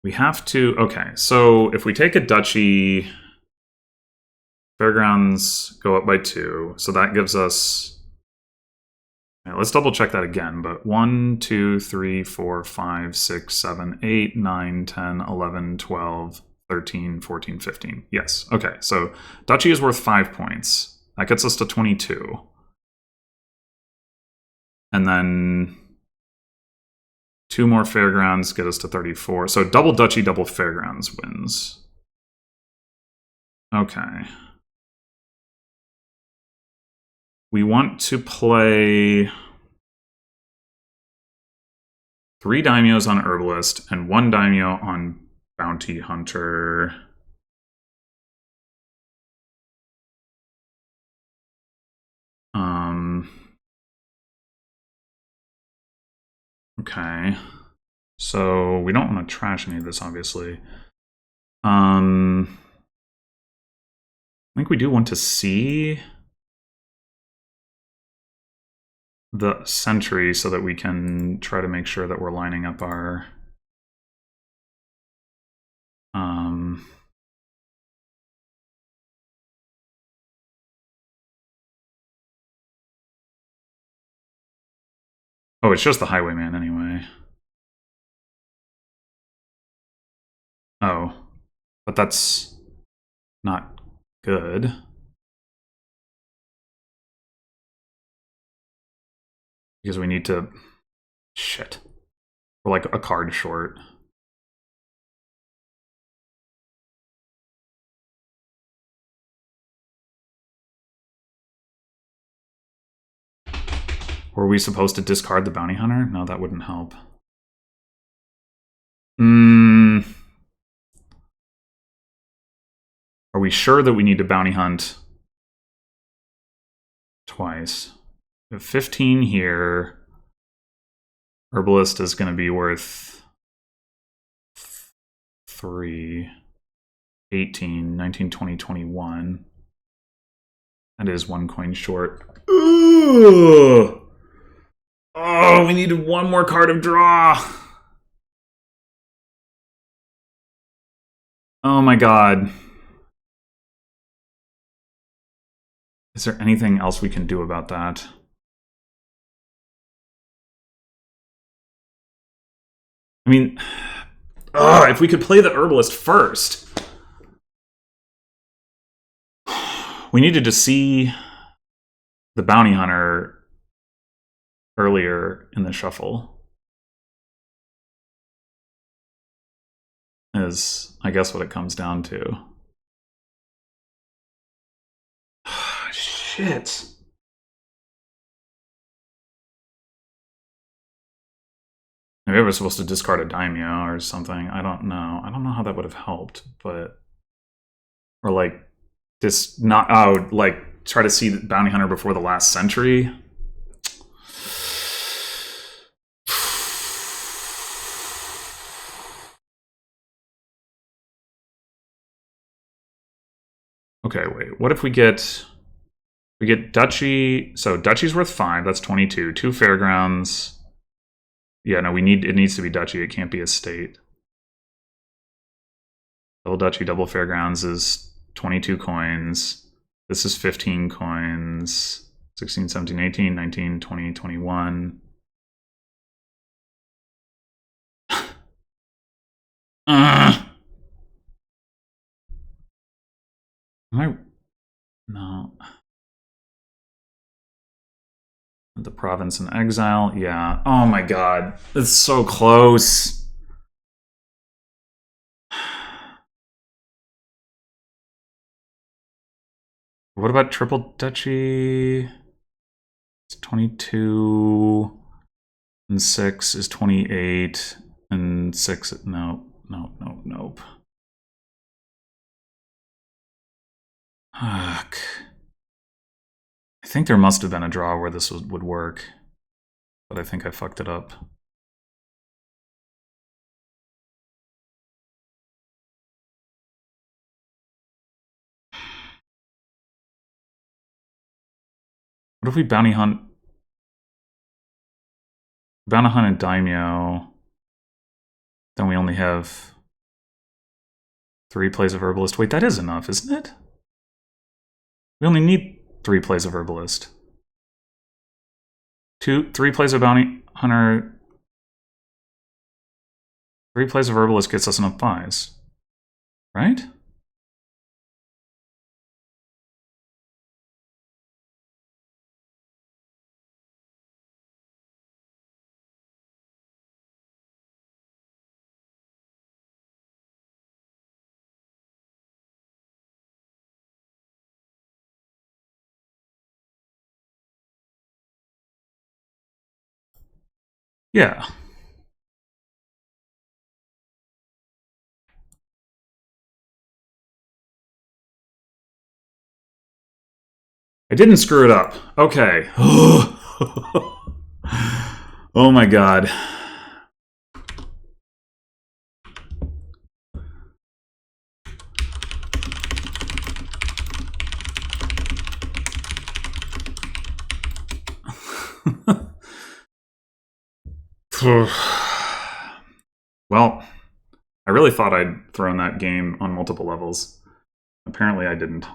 We have to... okay, so if we take a duchy... Fairgrounds go up by 2, so that gives us... yeah, let's double check that again, but 1, 2, 3, 4, 5, 6, 7, 8, 9, 10, 11, 12, 13, 14, 15. Yes, okay, so duchy is worth 5 points. That gets us to 22. And then 2 more Fairgrounds get us to 34. So double duchy, double Fairgrounds wins. Okay. We want to play 3 daimyos on Herbalist and 1 daimyo on Bounty Hunter. Okay. So we don't want to trash any of this, obviously. I think we do want to see the Sentry so that we can try to make sure that we're lining up our... oh, it's just the Highwayman anyway. Oh, but that's not good. Because we need to... shit. We're like a card short. Were we supposed to discard the Bounty Hunter? No, that wouldn't help. Are we sure that we need to bounty hunt twice? We have 15 here. Herbalist is going to be worth 3, 18, 19, 20, 21. That is 1 coin short. Ugh. Oh, we needed 1 more card of draw. Oh my god. Is there anything else we can do about that? I mean, if we could play the herbalist first. We needed to see the bounty hunter earlier in the shuffle. Is, I guess, what it comes down to. Shit. Maybe I was supposed to discard a daimyo or something. I don't know. I don't know how that would have helped, but... Or like, this not... Oh, like, try to see the bounty hunter before the last century? Okay, wait. What if we get... We get duchy... So, duchy's worth 5. That's 22. 2 fairgrounds... Yeah, no, it needs to be duchy. It can't be a state. Double duchy, double fairgrounds is 22 coins. This is 15 coins. 16, 17, 18, 19, 20, 21. No. The province in exile, yeah. Oh my god, it's so close. What about triple duchy? It's 22, and 6 is 28, and 6, nope. Fuck. I think there must have been a draw where this would work, but I think I fucked it up. What if we bounty hunt? Bounty hunt and daimyo. Then we only have 3 plays of herbalist. Wait, that is enough, isn't it? We only need 3 plays of herbalist. 3 plays of bounty hunter. 3 plays of herbalist gets us enough buys, right? Yeah. I didn't screw it up. Okay. Oh my god. Well, I really thought I'd thrown that game on multiple levels. Apparently I didn't.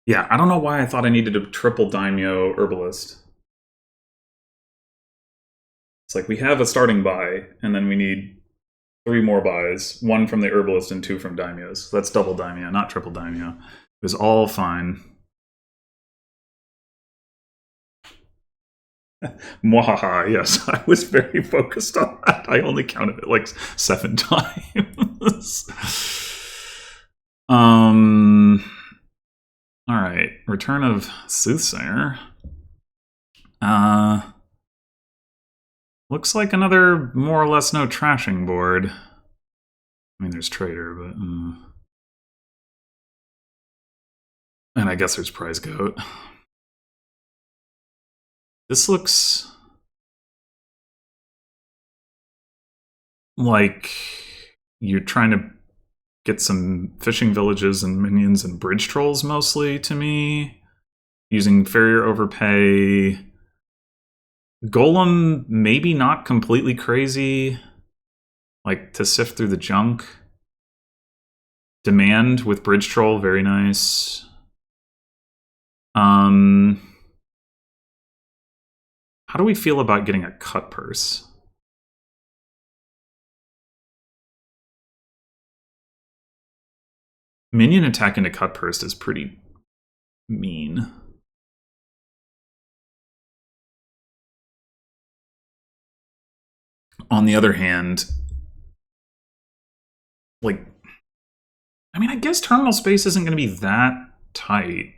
Yeah, I don't know why I thought I needed a triple daimyo herbalist. It's like we have a starting buy, and then we need 3 more buys. 1 from the herbalist and 2 from daimyos. So that's double daimyo, not triple daimyo. It was all fine. Mwahaha, yes, I was very focused on that. I only counted it like 7 times. Alright, Return of Soothsayer. Looks like another more or less no trashing board. I mean, there's Trader, but... And I guess there's Prize Goat. This looks... like you're trying to get some fishing villages and minions and bridge trolls mostly to me. using farrier overpay. Golem, maybe not completely crazy. Like, to sift through the junk. Demand with Bridge Troll, very nice. How do we feel about getting a cut purse? Minion attack into cut purse is pretty mean. On the other hand, like, I mean, I guess terminal space isn't going to be that tight.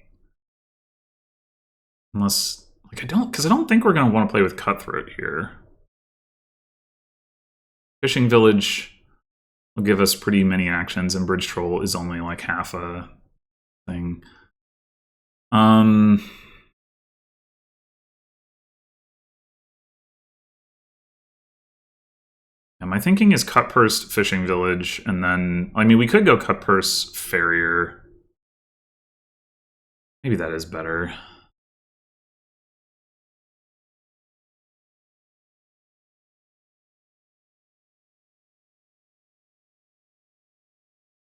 Unless, like, I don't think we're going to want to play with Cutthroat here. Fishing Village will give us pretty many actions, and Bridge Troll is only like half a thing. My thinking is Cut Purse, Fishing Village, and then, I mean, we could go Cut Purse, Farrier. Maybe that is better.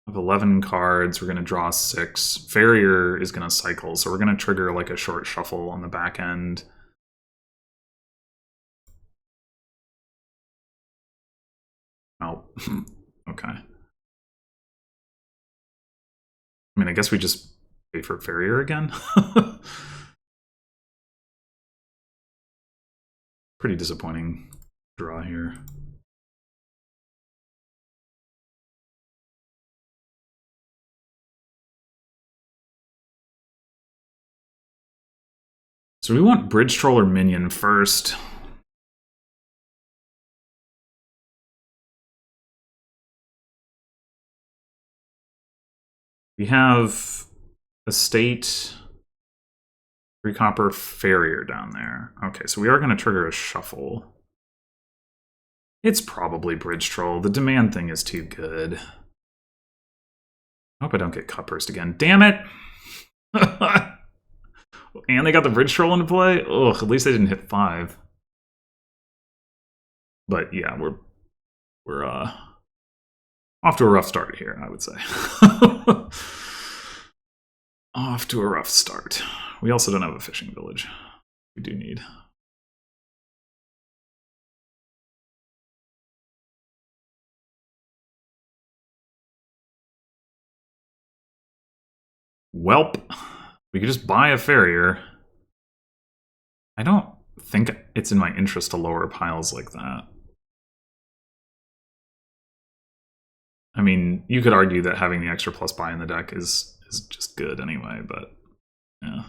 Of 11 cards, we're going to draw 6. Farrier is going to cycle, so we're going to trigger like a short shuffle on the back end. Oh, okay. I mean, I guess we just pay for Farrier again. Pretty disappointing draw here. So we want Bridge Troll or Minion first. We have Estate, 3 copper, Farrier down there. Okay, so we are going to trigger a shuffle. It's probably Bridge Troll. The demand thing is too good. I hope I don't get cut burst again. Damn it! And they got the Bridge Troll into play? Ugh, at least they didn't hit 5. But yeah, we're off to a rough start here, I would say. Off to a rough start. We also don't have a fishing village. We do need. Welp. We could just buy a farrier. I don't think it's in my interest to lower piles like that. I mean, you could argue that having the extra plus buy in the deck is just good anyway, but yeah.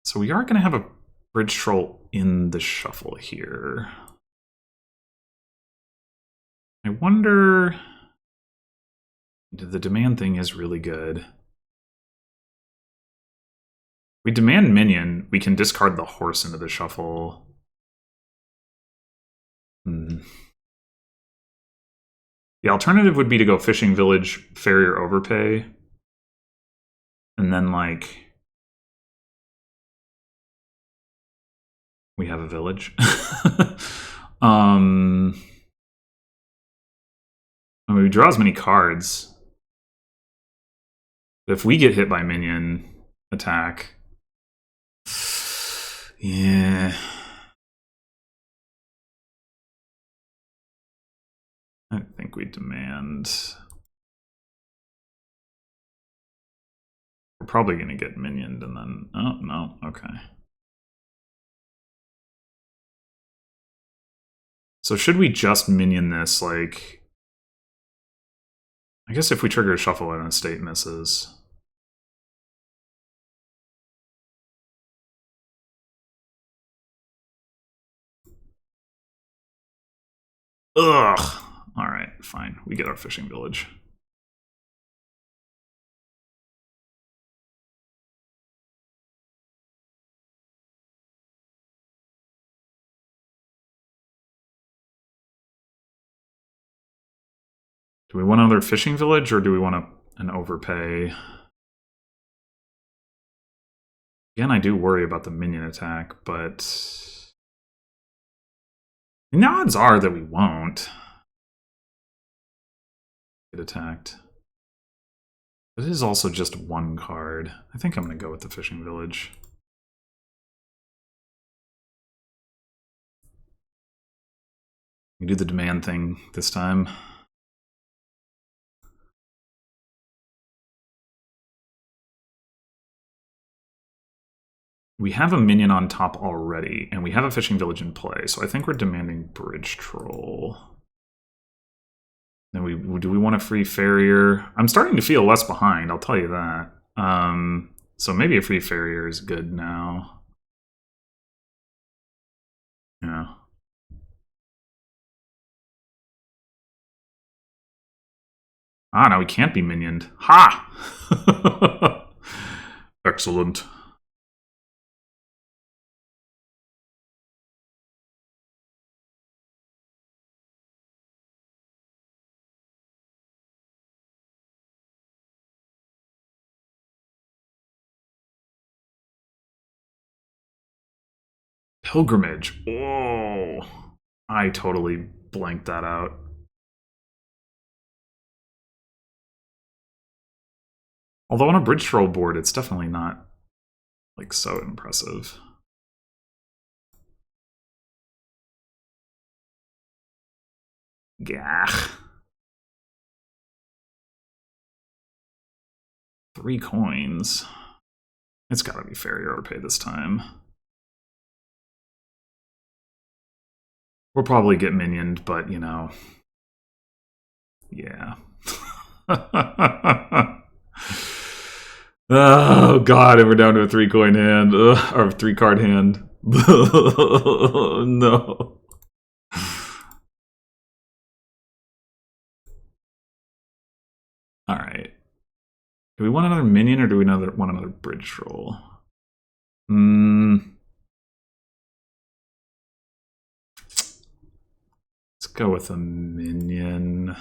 So we are going to have a Bridge Troll in the shuffle here. I wonder... The demand thing is really good. We demand Minion, we can discard the horse into the shuffle. The alternative would be to go Fishing Village, Farrier Overpay. And then, like... we have a village. I mean, we draw as many cards. But if we get hit by Minion attack... yeah... I think we demand... we're probably going to get minioned and then... oh, no, okay. So should we just minion this, like... I guess if we trigger a shuffle and a state misses... ugh! Alright, fine. We get our fishing village. Do we want another fishing village, or do we want an overpay? Again, I do worry about the minion attack, but the odds are that we won't get attacked. It is also just one card. I think I'm going to go with the fishing village. We do the demand thing this time. We have a minion on top already, and we have a fishing village in play, so I think we're demanding Bridge Troll. Then do we want a free farrier? I'm starting to feel less behind, I'll tell you that. So maybe a free farrier is good now. Yeah. Ah, now we can't be minioned. Ha! Excellent. Pilgrimage. Whoa. I totally blanked that out. Although on a bridge troll board, it's definitely not like so impressive. Gah. 3 coins. It's gotta be Ferry or pay this time. We'll probably get minioned, but you know. Yeah. Oh god, and we're down to a 3 coin hand. Or 3 card hand. No. Alright. Do we want another minion, or do we want another bridge troll? Let's go with a minion.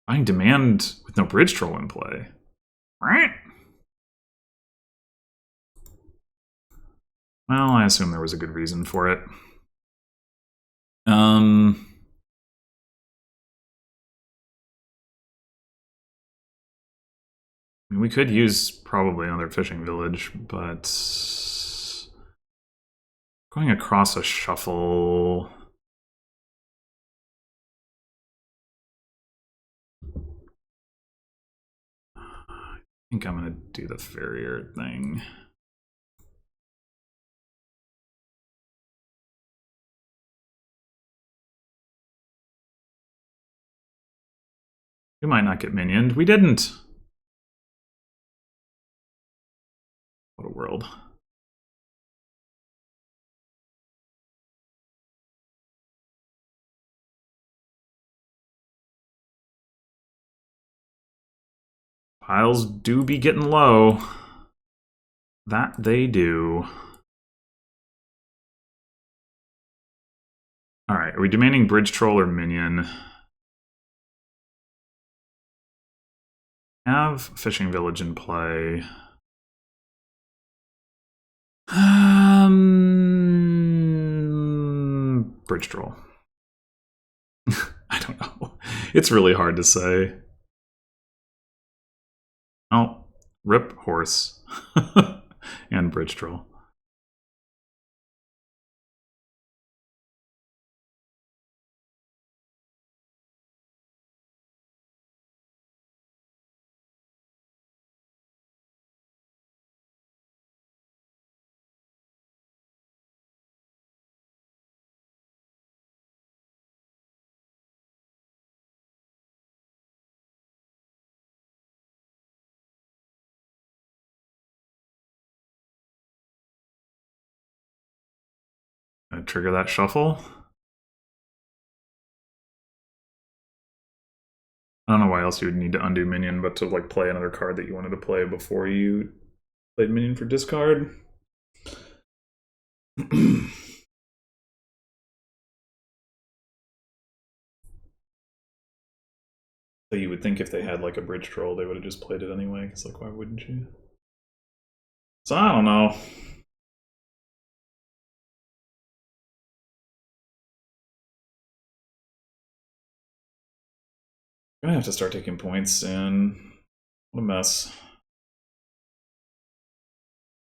Buying demand with no bridge troll in play. Right? Well, I assume there was a good reason for it. We could use probably another fishing village, but going across a shuffle. I think I'm gonna do the farrier thing. We might not get minioned. We didn't. What a world. Piles do be getting low. That they do. Alright, are we demanding bridge troll or minion? Have fishing village in play. Bridge troll. I don't know. It's really hard to say. Oh, rip horse. And bridge troll. Trigger that shuffle. don't know why else you would need to undo minion, but to like play another card that you wanted to play before you played minion for discard. So you would think if they had like a bridge troll, they would have just played it anyway, because like why wouldn't you? So I don't know. I'm gonna have to start taking points soon. What a mess.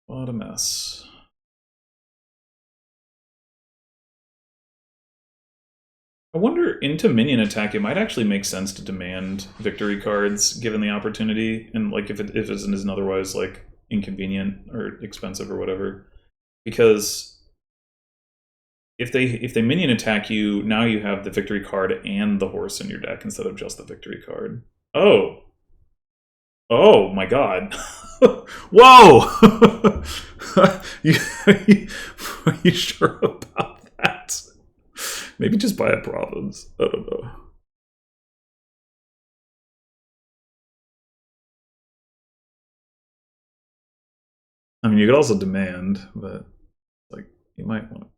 What a mess. I wonder, into minion attack, it might actually make sense to demand victory cards given the opportunity, and like if it isn't otherwise like inconvenient or expensive or whatever. Because if they minion attack you, now you have the victory card and the horse in your deck instead of just the victory card. Oh. Oh my god. Whoa! Are you sure about that? Maybe just buy a province. I don't know. I mean, you could also demand, but like you might want to.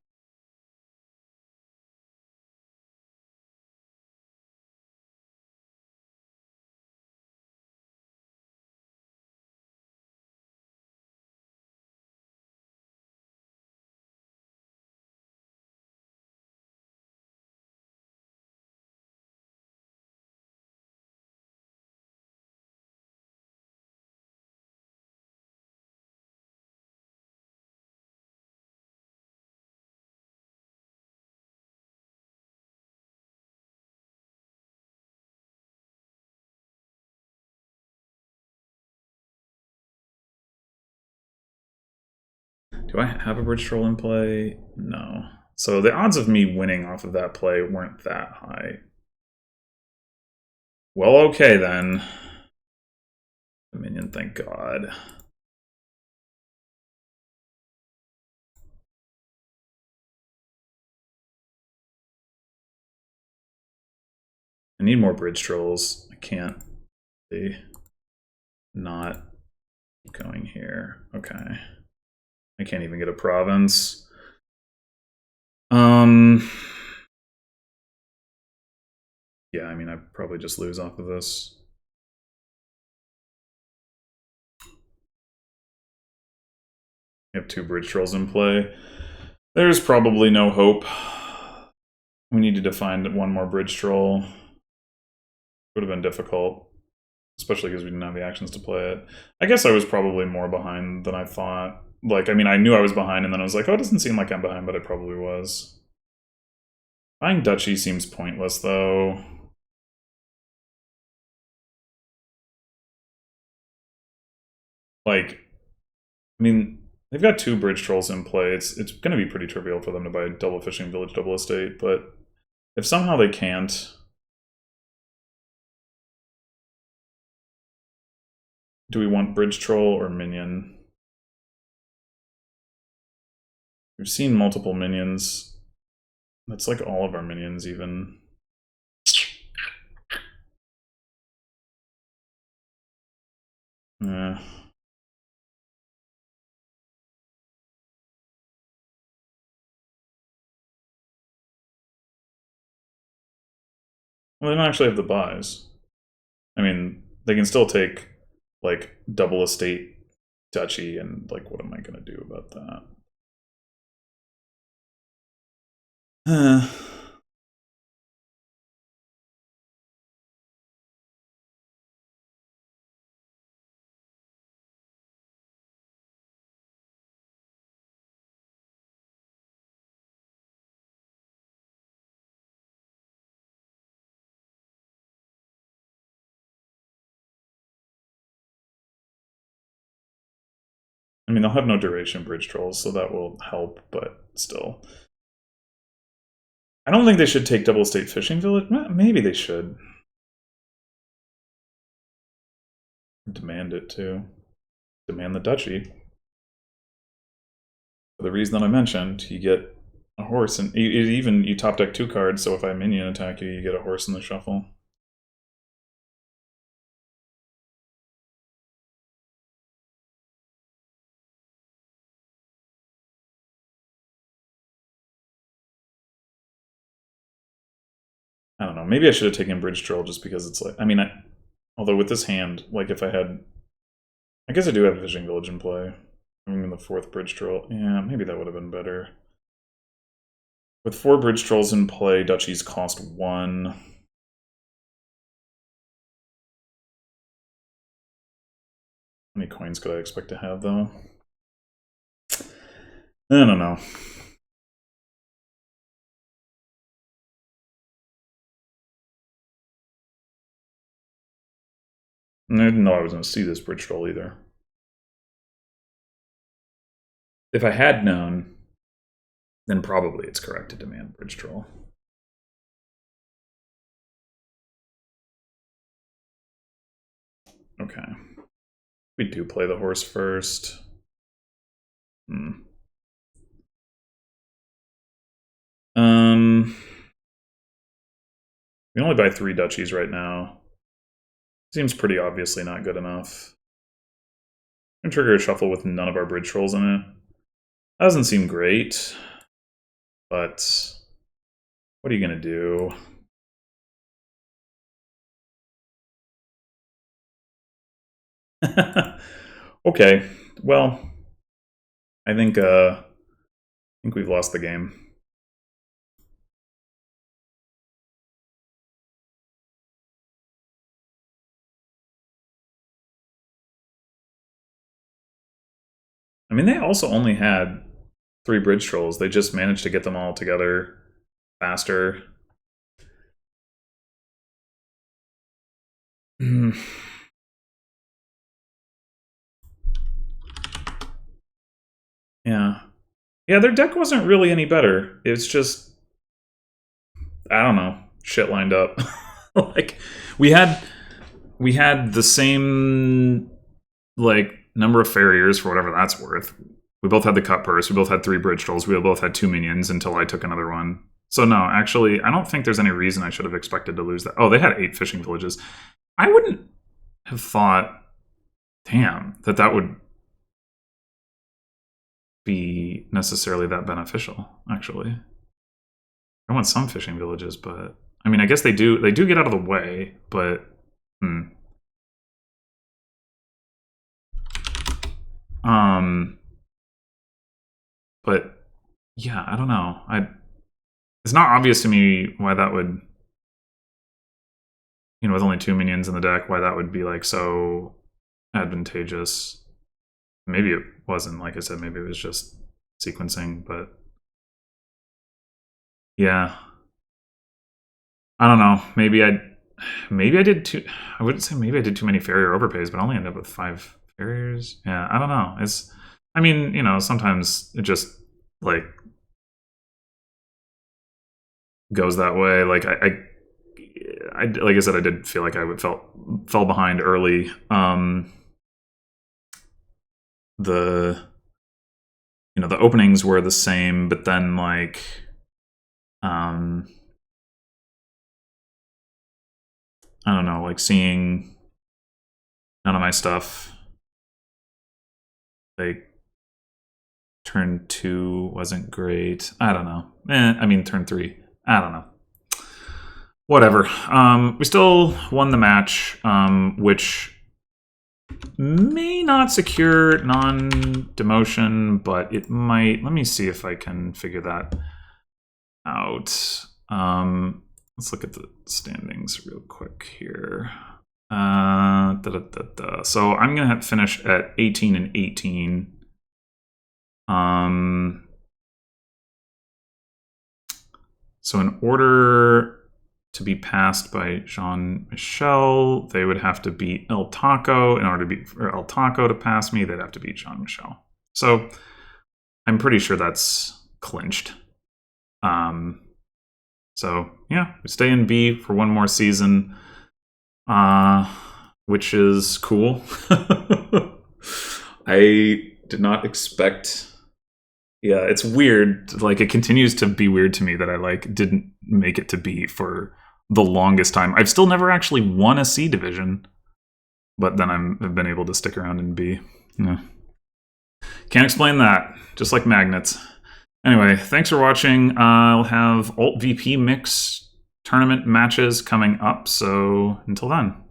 Do I have a bridge troll in play? No. So the odds of me winning off of that play weren't that high. Well, okay then. Dominion, thank God. I need more bridge trolls. I can't be not going here. Okay. I can't even get a province. Yeah, I mean, I probably just lose off of this. I have 2 bridge trolls in play. There's probably no hope. We needed to find one more bridge troll. Would have been difficult, especially because we didn't have the actions to play it. I guess I was probably more behind than I thought. Like, I mean, I knew I was behind, and then I was like, oh, it doesn't seem like I'm behind, but I probably was. Buying Duchy seems pointless, though. Like, I mean, they've got 2 bridge trolls in play. It's going to be pretty trivial for them to buy double fishing village, double estate, but if somehow they can't, do we want bridge troll or minion? We've seen multiple minions. That's like all of our minions, even. Yeah. Well, they don't actually have the buys. I mean, they can still take, like, double estate duchy, and, like, what am I going to do about that? I mean, they'll have no duration bridge trolls, so that will help, but still. I don't think they should take double estate fishing village. Maybe they should. Demand it, too. Demand the duchy. For the reason that I mentioned, you get a horse, and you top deck 2 cards, so if I minion attack you, you get a horse in the shuffle. I don't know. Maybe I should have taken Bridge Troll just because it's like... I mean, although with this hand, like if I had... I guess I do have a Fishing Village in play. I'm in the 4th Bridge Troll. Yeah, maybe that would have been better. With 4 Bridge Trolls in play, duchies cost 1. How many coins could I expect to have, though? I don't know. I didn't know I was going to see this Bridge Troll either. If I had known, then probably it's correct to demand Bridge Troll. Okay. We do play the horse first. We only buy 3 duchies right now. Seems pretty obviously not good enough. I'm gonna trigger a shuffle with none of our Bridge Trolls in it. That doesn't seem great, but what are you gonna do? Okay, well, I think we've lost the game. I mean, they also only had 3 Bridge Trolls. They just managed to get them all together faster. Yeah. Yeah, their deck wasn't really any better. It's just, I don't know, shit lined up. Like, we had the same, like, number of farriers for whatever that's worth. We both had the cut purse. We both had 3 Bridge Trolls. We both had 2 minions until I took another one. So no, actually, I don't think there's any reason I should have expected to lose that. Oh, they had 8 fishing villages. I wouldn't have thought, damn, that would be necessarily that beneficial, actually. I want some fishing villages, but I mean, I guess they do get out of the way, but but yeah, I don't know. It's not obvious to me why that would, you know, with only 2 minions in the deck, why that would be like so advantageous. Maybe it wasn't, like I said, maybe it was just sequencing, but yeah. I don't know. Maybe I did too. I wouldn't say maybe I did too many farrier overpays, but I only ended up with 5 farriers. Yeah, I don't know. I mean, you know, sometimes it just like goes that way. Like I like I said, I did feel like I fell behind early. The openings were the same, but then like I don't know, like seeing none of my stuff, like turn 2 wasn't great. I don't know. I mean turn 3. I don't know. Whatever. We still won the match, which may not secure non-demotion, but it might. Let me see if I can figure that out. Let's look at the standings real quick here. So I'm going to have to finish at 18 and 18. So in order to be passed by Jean-Michel, they would have to beat LTaco. In order for LTaco to pass me, they'd have to beat Jean-Michel. So I'm pretty sure that's clinched. So yeah, we stay in B for one more season, which is cool. I did not expect. Yeah, it's weird. Like, it continues to be weird to me that I like didn't make it to B for the longest time. I've still never actually won a C division, but then I've been able to stick around in B. Yeah. Can't explain that. Just like magnets. Anyway, thanks for watching. I'll have Alt VP mix tournament matches coming up. So until then.